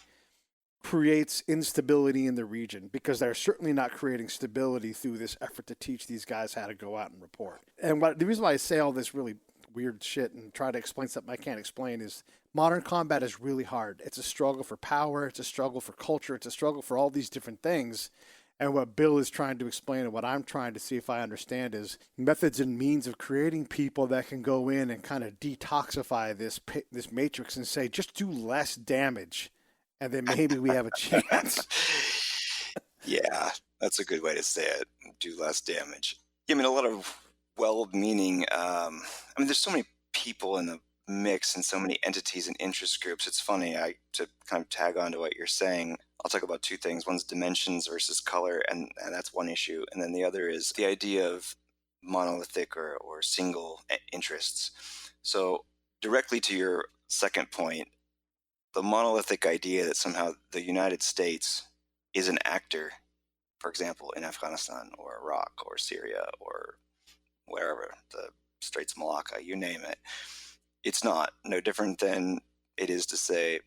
creates instability in the region, because they're certainly not creating stability through this effort to teach these guys how to go out and report. And the reason why I say all this really weird shit and try to explain something I can't explain is modern combat is really hard. It's a struggle for power. It's a struggle for culture. It's a struggle for all these different things. And what Bill is trying to explain and what I'm trying to see if I understand is methods and means of creating people that can go in and kind of detoxify this matrix and say, just do less damage, and then maybe we have a chance. Yeah, that's a good way to say it. Do less damage. Yeah, I mean, a lot of well-meaning, there's so many people in the mix and so many entities and interest groups. It's funny, to kind of tag on to what you're saying, I'll talk about two things. One's dimensions versus color, and that's one issue. And then the other is the idea of monolithic or single interests. So directly to your second point, the monolithic idea that somehow the United States is an actor, for example, in Afghanistan or Iraq or Syria or wherever, the Straits of Malacca, you name it. It's not no different than it is to say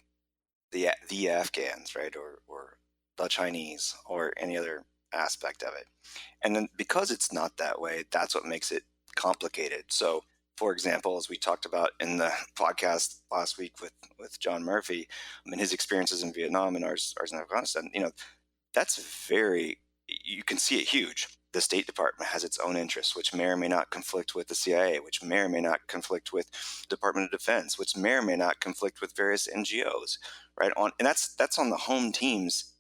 the Afghans, right, or the Chinese, or any other aspect of it. And then because it's not that way, that's what makes it complicated. So, for example, as we talked about in the podcast last week with John Murphy, his experiences in Vietnam and ours in Afghanistan, that's you can see it huge. The State Department has its own interests, which may or may not conflict with the CIA, which may or may not conflict with Department of Defense, which may or may not conflict with various NGOs, right? And that's on the home team's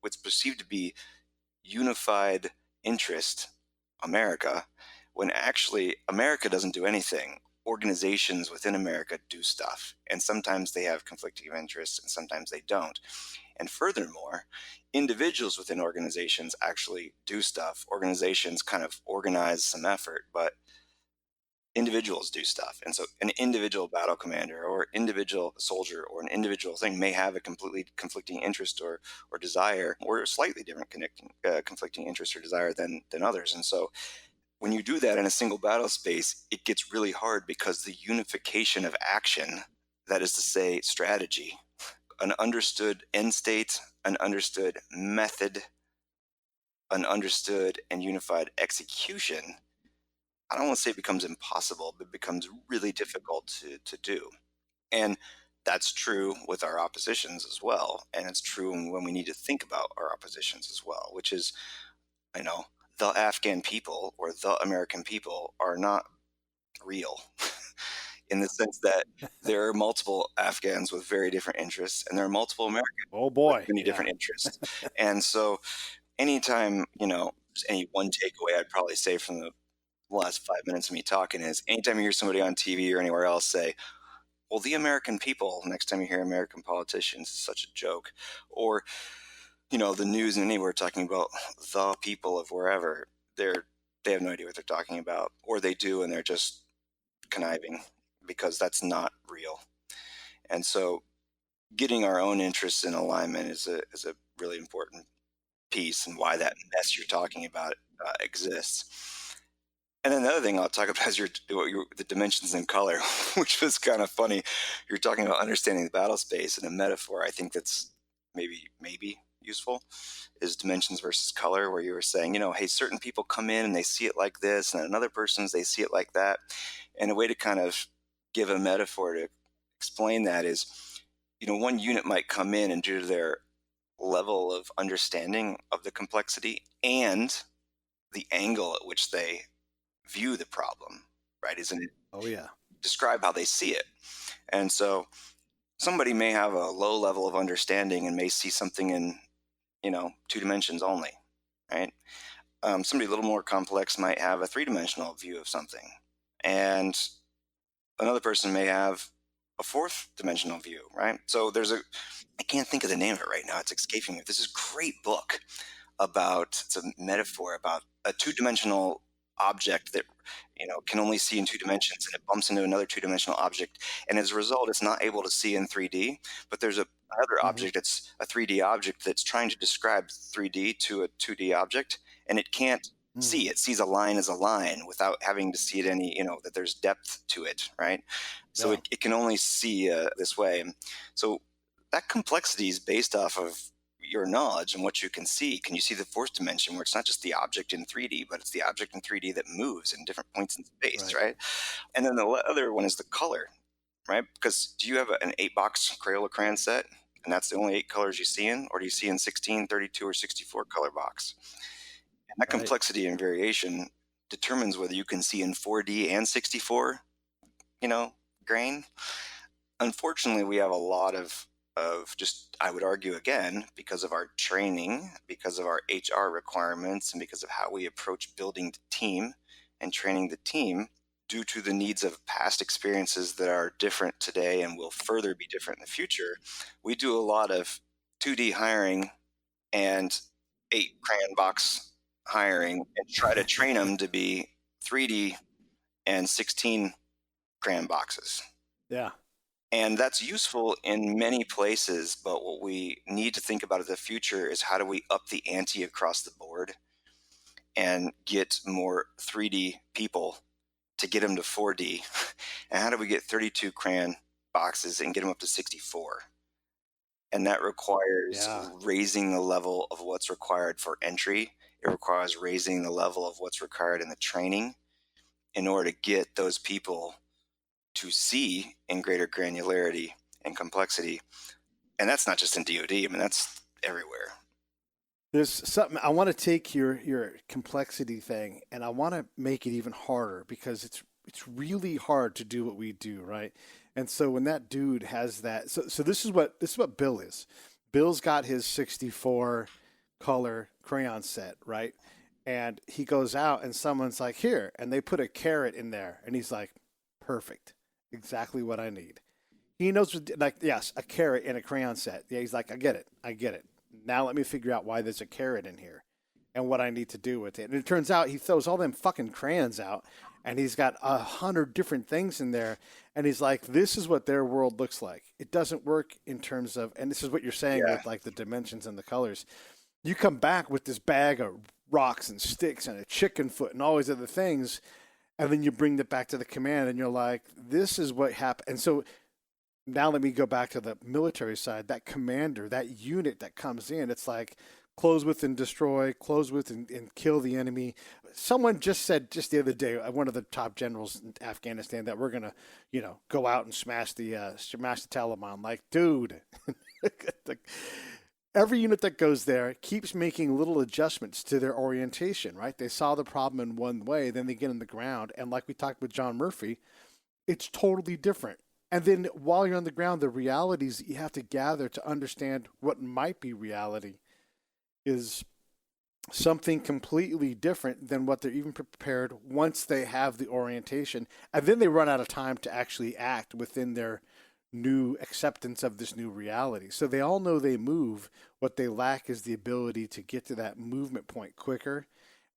what's perceived to be unified interest, America, when actually America doesn't do anything. Organizations within America do stuff, and sometimes they have conflicting interests and sometimes they don't. And furthermore, individuals within organizations actually do stuff. Organizations kind of organize some effort, but individuals do stuff. And so an individual battle commander or individual soldier or an individual thing may have a completely conflicting interest or desire, or a slightly different conflicting interest or desire than others. And so when you do that in a single battle space, it gets really hard, because the unification of action, that is to say strategy, an understood end state, an understood method, an understood and unified execution, I don't want to say it becomes impossible, but it becomes really difficult to do. And that's true with our oppositions as well. And it's true when we need to think about our oppositions as well, which is, the Afghan people or the American people are not real in the sense that there are multiple Afghans with very different interests, and there are multiple Americans with many different interests. And so anytime, there's any one takeaway I'd probably say from the the last 5 minutes of me talking is anytime you hear somebody on TV or anywhere else say, well, the American people, next time you hear American politicians, it's such a joke. Or, the news and anywhere talking about the people of wherever, they have no idea what they're talking about. Or they do, and they're just conniving, because that's not real. And so getting our own interests in alignment is a really important piece, and why that mess you're talking about exists. And then the other thing I'll talk about is the dimensions in color, which was kind of funny. You're talking about understanding the battle space, and a metaphor I think that's maybe useful is dimensions versus color, where you were saying, hey, certain people come in and they see it like this, and another person's they see it like that. And a way to kind of give a metaphor to explain that is, one unit might come in, and due to their level of understanding of the complexity and the angle at which they view the problem, right? Isn't it? Oh, yeah. Describe how they see it. And so somebody may have a low level of understanding and may see something in, 2 dimensions only, right? Somebody a little more complex might have a 3-dimensional view of something. And another person may have a 4th-dimensional view, right? So I can't think of the name of it right now. It's escaping me. This is a great book it's a metaphor about a 2-dimensional object that can only see in 2 dimensions, and it bumps into another 2-dimensional object, and as a result it's not able to see in 3D. But there's another object that's a 3D object that's trying to describe 3D to a 2D object, and it can't see. It sees a line as a line without having to see it that there's depth to it, right? So it can only see this way. And so that complexity is based off of your knowledge and what you can see. Can you see the 4th dimension, where it's not just the object in 3D, but it's the object in 3D that moves in different points in space, right? And then the other one is the color, right? Because do you have an 8-box Crayola crayon set, and that's the only 8 colors you see in, or do you see in 16, 32, or 64 color box? And that complexity and variation determines whether you can see in 4D and 64, grain. Unfortunately, we have a lot of just, I would argue again, because of our training, because of our HR requirements, and because of how we approach building the team and training the team, due to the needs of past experiences that are different today and will further be different in the future, we do a lot of 2D hiring and 8 crayon box hiring, and try to train them to be 3D and 16 crayon boxes. Yeah. And that's useful in many places, but what we need to think about in the future is how do we up the ante across the board and get more 3D people to get them to 4D? And how do we get 32 crayon boxes and get them up to 64? And that requires raising the level of what's required for entry. It requires raising the level of what's required in the training in order to get those people to see in greater granularity and complexity. And that's not just in DoD. I mean, that's everywhere. There's something I want to take your complexity thing, and I want to make it even harder, because it's really hard to do what we do, right? And so when that dude has that, so this is what Bill is. Bill's got his 64 color crayon set, right? And he goes out and someone's like, here, and they put a carrot in there, and he's like, perfect. Exactly what I need. He knows, yes, a carrot in a crayon set. Yeah, he's like, I get it. Now let me figure out why there's a carrot in here and what I need to do with it. And it turns out he throws all them fucking crayons out, and he's got 100 different things in there. And he's like, this is what their world looks like. It doesn't work in terms of, and this is what you're saying with like the dimensions and the colors. You come back with this bag of rocks and sticks and a chicken foot and all these other things, and then you bring that back to the command, and you're like, this is what happened. And so now let me go back to the military side. That commander, that unit that comes in, it's like close with and destroy, close with and kill the enemy. Someone just said just the other day, one of the top generals in Afghanistan, that we're going to, go out and smash the Taliban. Like, dude, every unit that goes there keeps making little adjustments to their orientation, right? They saw the problem in one way, then they get on the ground. And like we talked with John Murphy, it's totally different. And then while you're on the ground, the realities that you have to gather to understand what might be reality is something completely different than what they're even prepared once they have the orientation. And then they run out of time to actually act within their new acceptance of this new reality. So they all know they move. What they lack is the ability to get to that movement point quicker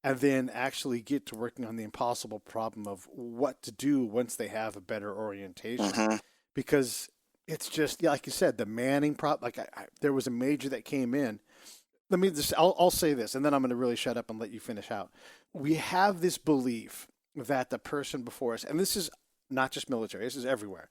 and then actually get to working on the impossible problem of what to do once they have a better orientation. Mm-hmm. Because it's just, yeah, like you said, the Manning problem. Like there was a major that came in. Let me just, I'll say this, and then I'm going to really shut up and let you finish out. We have this belief that the person before us, and this is not just military, this is everywhere,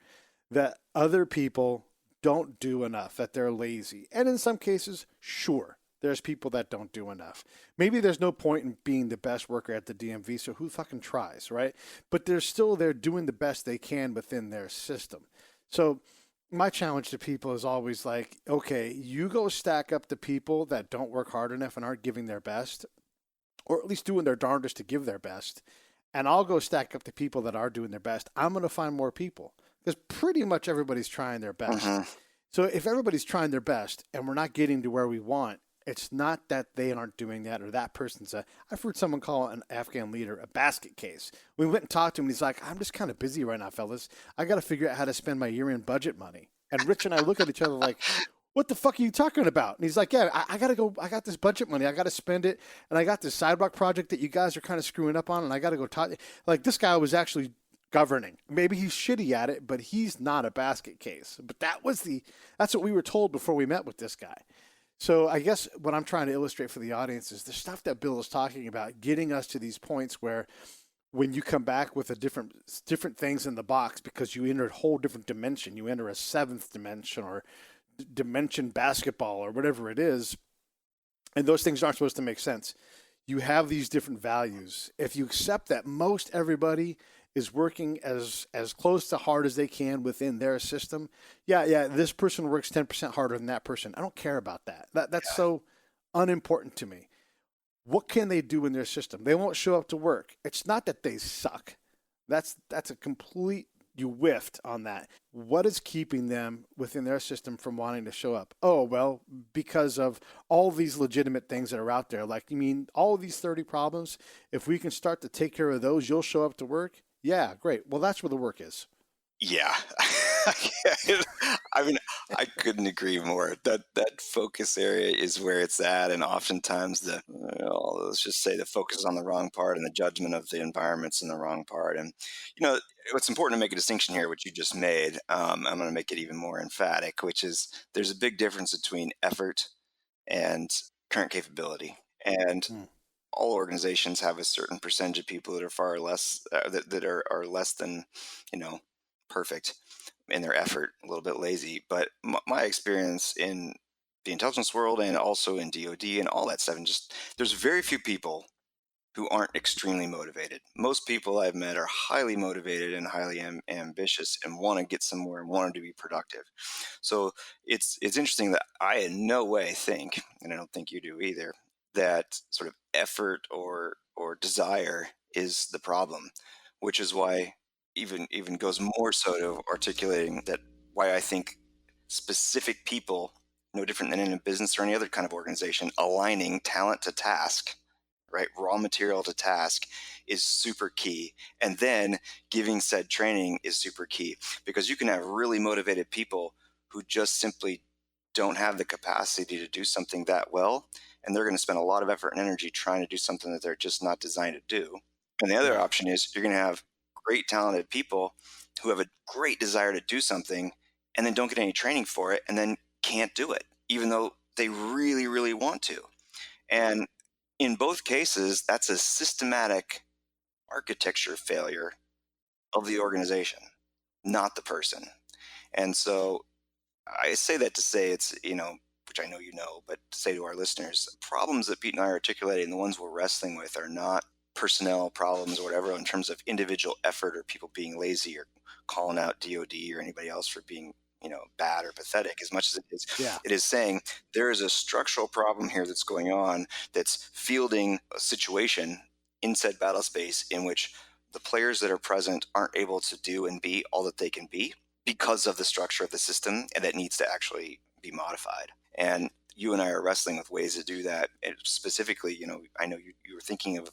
that other people don't do enough, that they're lazy. And in some cases, sure, there's people that don't do enough. Maybe there's no point in being the best worker at the DMV, so who fucking tries, right? But they're doing the best they can within their system. So my challenge to people is always like, okay, you go stack up the people that don't work hard enough and aren't giving their best, or at least doing their darndest to give their best, and I'll go stack up the people that are doing their best. I'm going to find more people because pretty much everybody's trying their best. So if everybody's trying their best and we're not getting to where we want, it's not that they aren't doing that or that person's I've heard someone call an Afghan leader a basket case. We went and talked to him and he's like, I'm just kind of busy right now, fellas. I got to figure out how to spend my year-end budget money. And Rich and I look at each other like, what the fuck are you talking about? And he's like, yeah, I got to go. I got this budget money. I got to spend it. And I got this sidewalk project that you guys are kind of screwing up on. And I got to go talk. Like this guy was actually governing. Maybe he's shitty at it, but he's not a basket case. But that's what we were told before we met with this guy. So I guess what I'm trying to illustrate for the audience is the stuff that Bill is talking about, getting us to these points where when you come back with a different things in the box because you enter a whole different dimension, you enter a seventh dimension or dimension basketball or whatever it is, and those things aren't supposed to make sense. You have these different values. If you accept that most everybody is working as close to hard as they can within their system. Yeah, this person works 10% harder than that person. I don't care about that. That's so unimportant to me. What can they do in their system? They won't show up to work. It's not that they suck. That's a complete, you whiffed on that. What is keeping them within their system from wanting to show up? Oh, well, because of all these legitimate things that are out there. Like, you mean all of these 30 problems, if we can start to take care of those, you'll show up to work? Yeah, great. Well, that's where the work is. Yeah. I mean, I couldn't agree more. That focus area is where it's at, and oftentimes let's just say the focus is on the wrong part, and the judgment of the environment's in the wrong part. And it's important to make a distinction here, which you just made. I'm going to make it even more emphatic, which is there's a big difference between effort and current capability, and all organizations have a certain percentage of people that are far less that are less than perfect in their effort, a little bit lazy. But my experience in the intelligence world and also in DoD and all that stuff, and just there's very few people who aren't extremely motivated. Most people I've met are highly motivated and highly ambitious and want to get somewhere and want to be productive. So it's interesting that I in no way think, and I don't think you do either, that sort of effort or desire is the problem, which is why even goes more so to articulating that why I think specific people, no different than in a business or any other kind of organization, aligning talent to task, right, raw material to task is super key. And then giving said training is super key, because you can have really motivated people who just simply don't have the capacity to do something that well, and they're going to spend a lot of effort and energy trying to do something that they're just not designed to do. And the other option is you're going to have great talented people who have a great desire to do something and then don't get any training for it and then can't do it, even though they really, really want to. And in both cases, that's a systematic architecture failure of the organization, not the person. And so I say that to say it's, which I know but to say to our listeners, problems that Pete and I are articulating, and the ones we're wrestling with, are not personnel problems or whatever in terms of individual effort or people being lazy or calling out DOD or anybody else for being, bad or pathetic, as much as it is saying there is a structural problem here that's going on, that's fielding a situation in said battle space in which the players that are present aren't able to do and be all that they can be because of the structure of the system, and that needs to actually be modified. And you and I are wrestling with ways to do that. And specifically, I know you were thinking of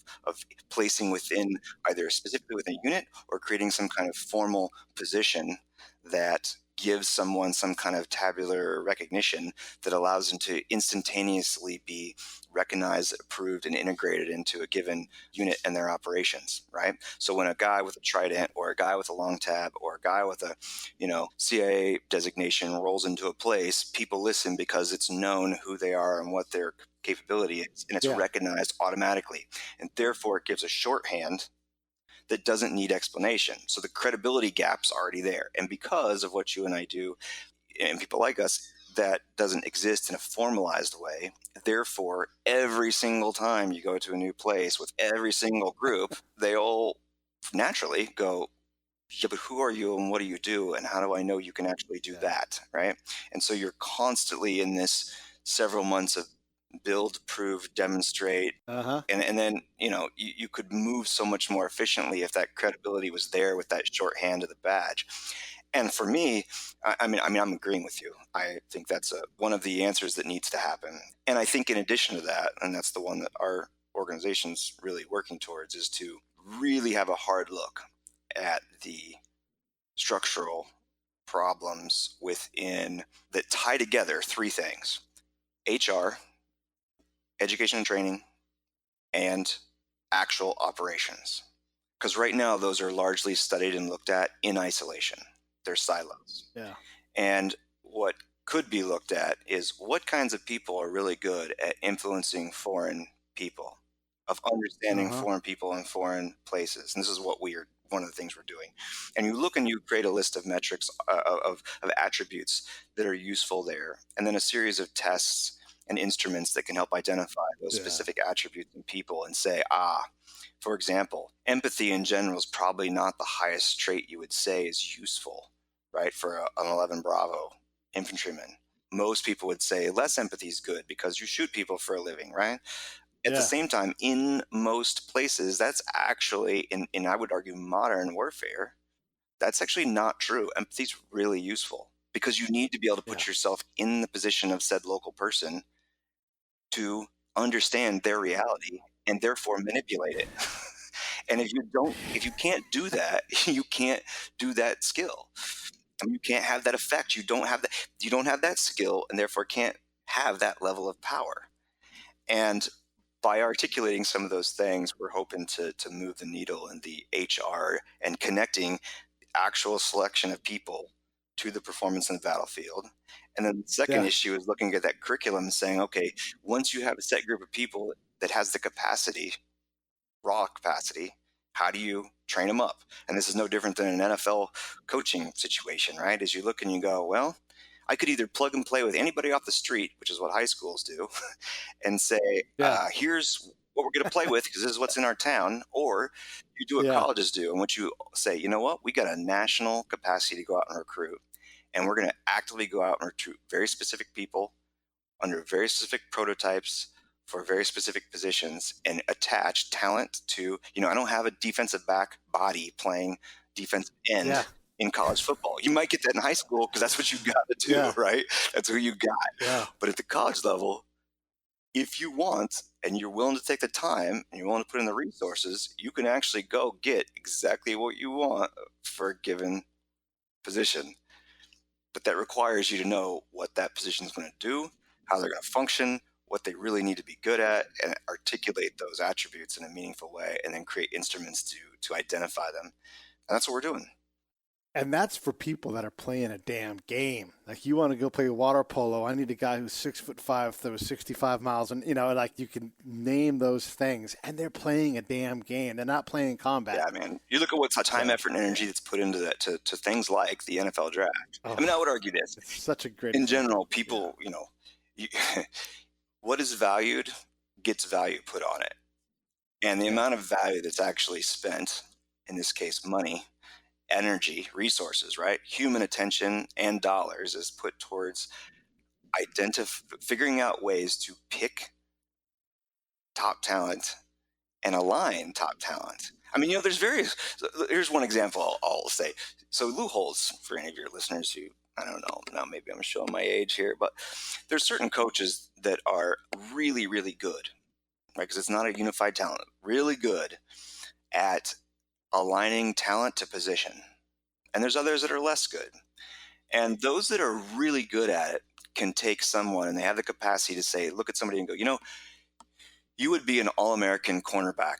placing within either specifically within a unit or creating some kind of formal position that gives someone some kind of tabular recognition that allows them to instantaneously be recognized, approved, and integrated into a given unit and their operations, right? So when a guy with a trident or a guy with a long tab or a guy with a, CIA designation rolls into a place, people listen because it's known who they are and what their capability is, and it's recognized automatically. And therefore, it gives a shorthand that doesn't need explanation. So the credibility gap's already there. And because of what you and I do, and people like us, that doesn't exist in a formalized way. Therefore, every single time you go to a new place with every single group, they all naturally go, yeah, but who are you and what do you do? And how do I know you can actually do that, right? And so you're constantly in this several months of build, prove, demonstrate. And then, you could move so much more efficiently if that credibility was there with that shorthand of the badge. And for me, I'm agreeing with you. I think that's one of the answers that needs to happen. And I think in addition to that, and that's the one that our organization's really working towards, is to really have a hard look at the structural problems within that tie together three things: HR, education and training, and actual operations. Because right now, those are largely studied and looked at in isolation. They're silos. Yeah. And what could be looked at is what kinds of people are really good at influencing foreign people, of understanding foreign people and foreign places. And this is what one of the things we're doing. And you look and you create a list of metrics of attributes that are useful there, and then a series of tests and instruments that can help identify those specific attributes in people and say, for example, empathy in general is probably not the highest trait you would say is useful, right, for an 11 Bravo infantryman. Most people would say less empathy is good because you shoot people for a living, right? At the same time, in most places, that's actually, in I would argue, modern warfare, that's actually not true. Empathy is really useful because you need to be able to put yourself in the position of said local person to understand their reality and therefore manipulate it. And if you can't do that, you can't do that skill. I mean, you can't have that effect. You don't have that skill, and therefore can't have that level of power. And by articulating some of those things, we're hoping to move the needle in the HR and connecting the actual selection of people to the performance in the battlefield. And then the second issue is looking at that curriculum and saying, okay, once you have a set group of people that has the capacity, raw capacity, how do you train them up? And this is no different than an NFL coaching situation, right? As you look and you go, well, I could either plug and play with anybody off the street, which is what high schools do, and say, here's what we're going to play with because this is what's in our town. Or you do what colleges do, in which you say, you know what, we got a national capacity to go out and recruit. And we're going to actively go out and recruit very specific people under very specific prototypes for very specific positions and attach talent to, I don't have a defensive back body playing defensive end in college football. You might get that in high school because that's what you got to do, right? That's who you got. Yeah. But at the college level, if you want and you're willing to take the time and you're willing to put in the resources, you can actually go get exactly what you want for a given position. But that requires you to know what that position is going to do, how they're going to function, what they really need to be good at, and articulate those attributes in a meaningful way, and then create instruments to identify them. And that's what we're doing. And that's for people that are playing a damn game. Like, you want to go play water polo, I need a guy who's 6'5", throws 65 miles, and you can name those things. And they're playing a damn game. They're not playing combat. Yeah, man. You look at what time, effort, and energy that's put into that to things like the NFL draft. I would argue this. It's such a great. In general, people, what is valued gets value put on it, and the amount of value that's actually spent, in this case, money, energy, resources, right? Human attention and dollars is put towards figuring out ways to pick top talent and align top talent. I mean, here's one example I'll say. So Lou Holtz, for any of your listeners who I don't know, now maybe I'm showing my age here, but there's certain coaches that are really, really good, right? Because it's not a unified talent, really good at aligning talent to position. And there's others that are less good. And those that are really good at it can take someone and they have the capacity to say, look at somebody and go, you would be an All-American cornerback,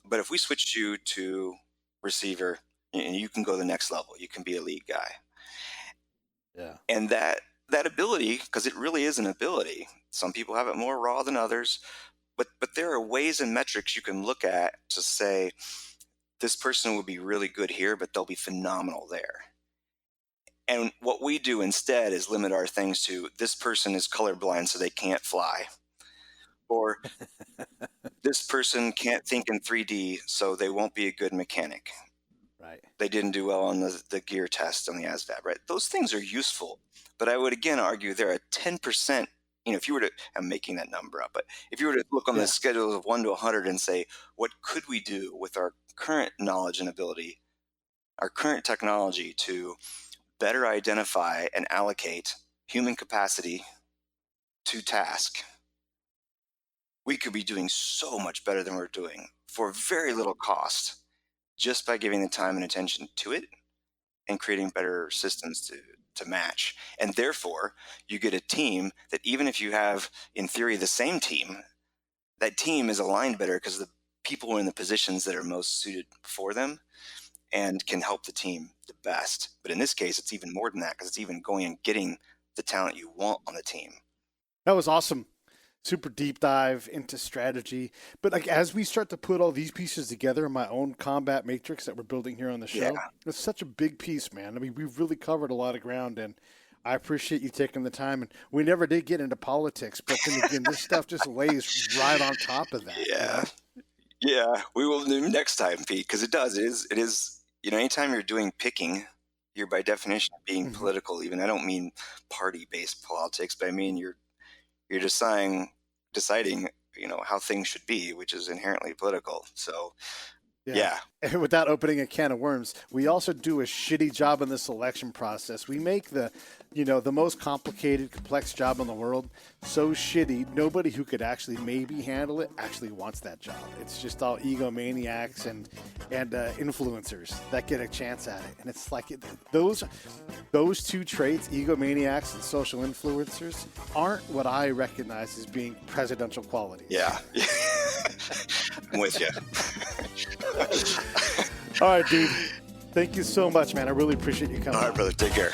but if we switched you to receiver, you can go the next level. You can be a lead guy. Yeah. And that ability, because it really is an ability, some people have it more raw than others, but there are ways and metrics you can look at to say, this person will be really good here, but they'll be phenomenal there. And what we do instead is limit our things to, this person is colorblind, so they can't fly. Or this person can't think in 3D, so they won't be a good mechanic. Right. They didn't do well on the gear test on the ASVAB, right? Those things are useful. But I would again argue they're a 10%, if you were to, I'm making that number up, but if you were to look on the scale of 1 to 100 and say, what could we do with our current knowledge and ability, our current technology to better identify and allocate human capacity to task, we could be doing so much better than we're doing for very little cost, just by giving the time and attention to it and creating better systems to match. And therefore, you get a team that even if you have, in theory, the same team, that team is aligned better because the people are in the positions that are most suited for them and can help the team the best. But in this case, it's even more than that, because it's even going and getting the talent you want on the team. That was awesome. Super deep dive into strategy. But like as we start to put all these pieces together in my own combat matrix that we're building here on the show, it's such a big piece, man. I mean, we've really covered a lot of ground, and I appreciate you taking the time. And we never did get into politics, but then again, this stuff just lays right on top of that. Yeah. Yeah, we will do next time, Pete, because it is, anytime you're doing picking, you're by definition being political. Even I don't mean party-based politics, but I mean you're deciding, how things should be, which is inherently political. So, yeah. And without opening a can of worms, we also do a shitty job in the selection process. We make the most complicated, complex job in the world so shitty, nobody who could actually maybe handle it actually wants that job. It's just all egomaniacs and influencers that get a chance at it. And it's like those two traits, egomaniacs and social influencers, aren't what I recognize as being presidential qualities. Yeah. I'm with you. All right, dude. Thank you so much, man. I really appreciate you coming. All right, brother. Take care.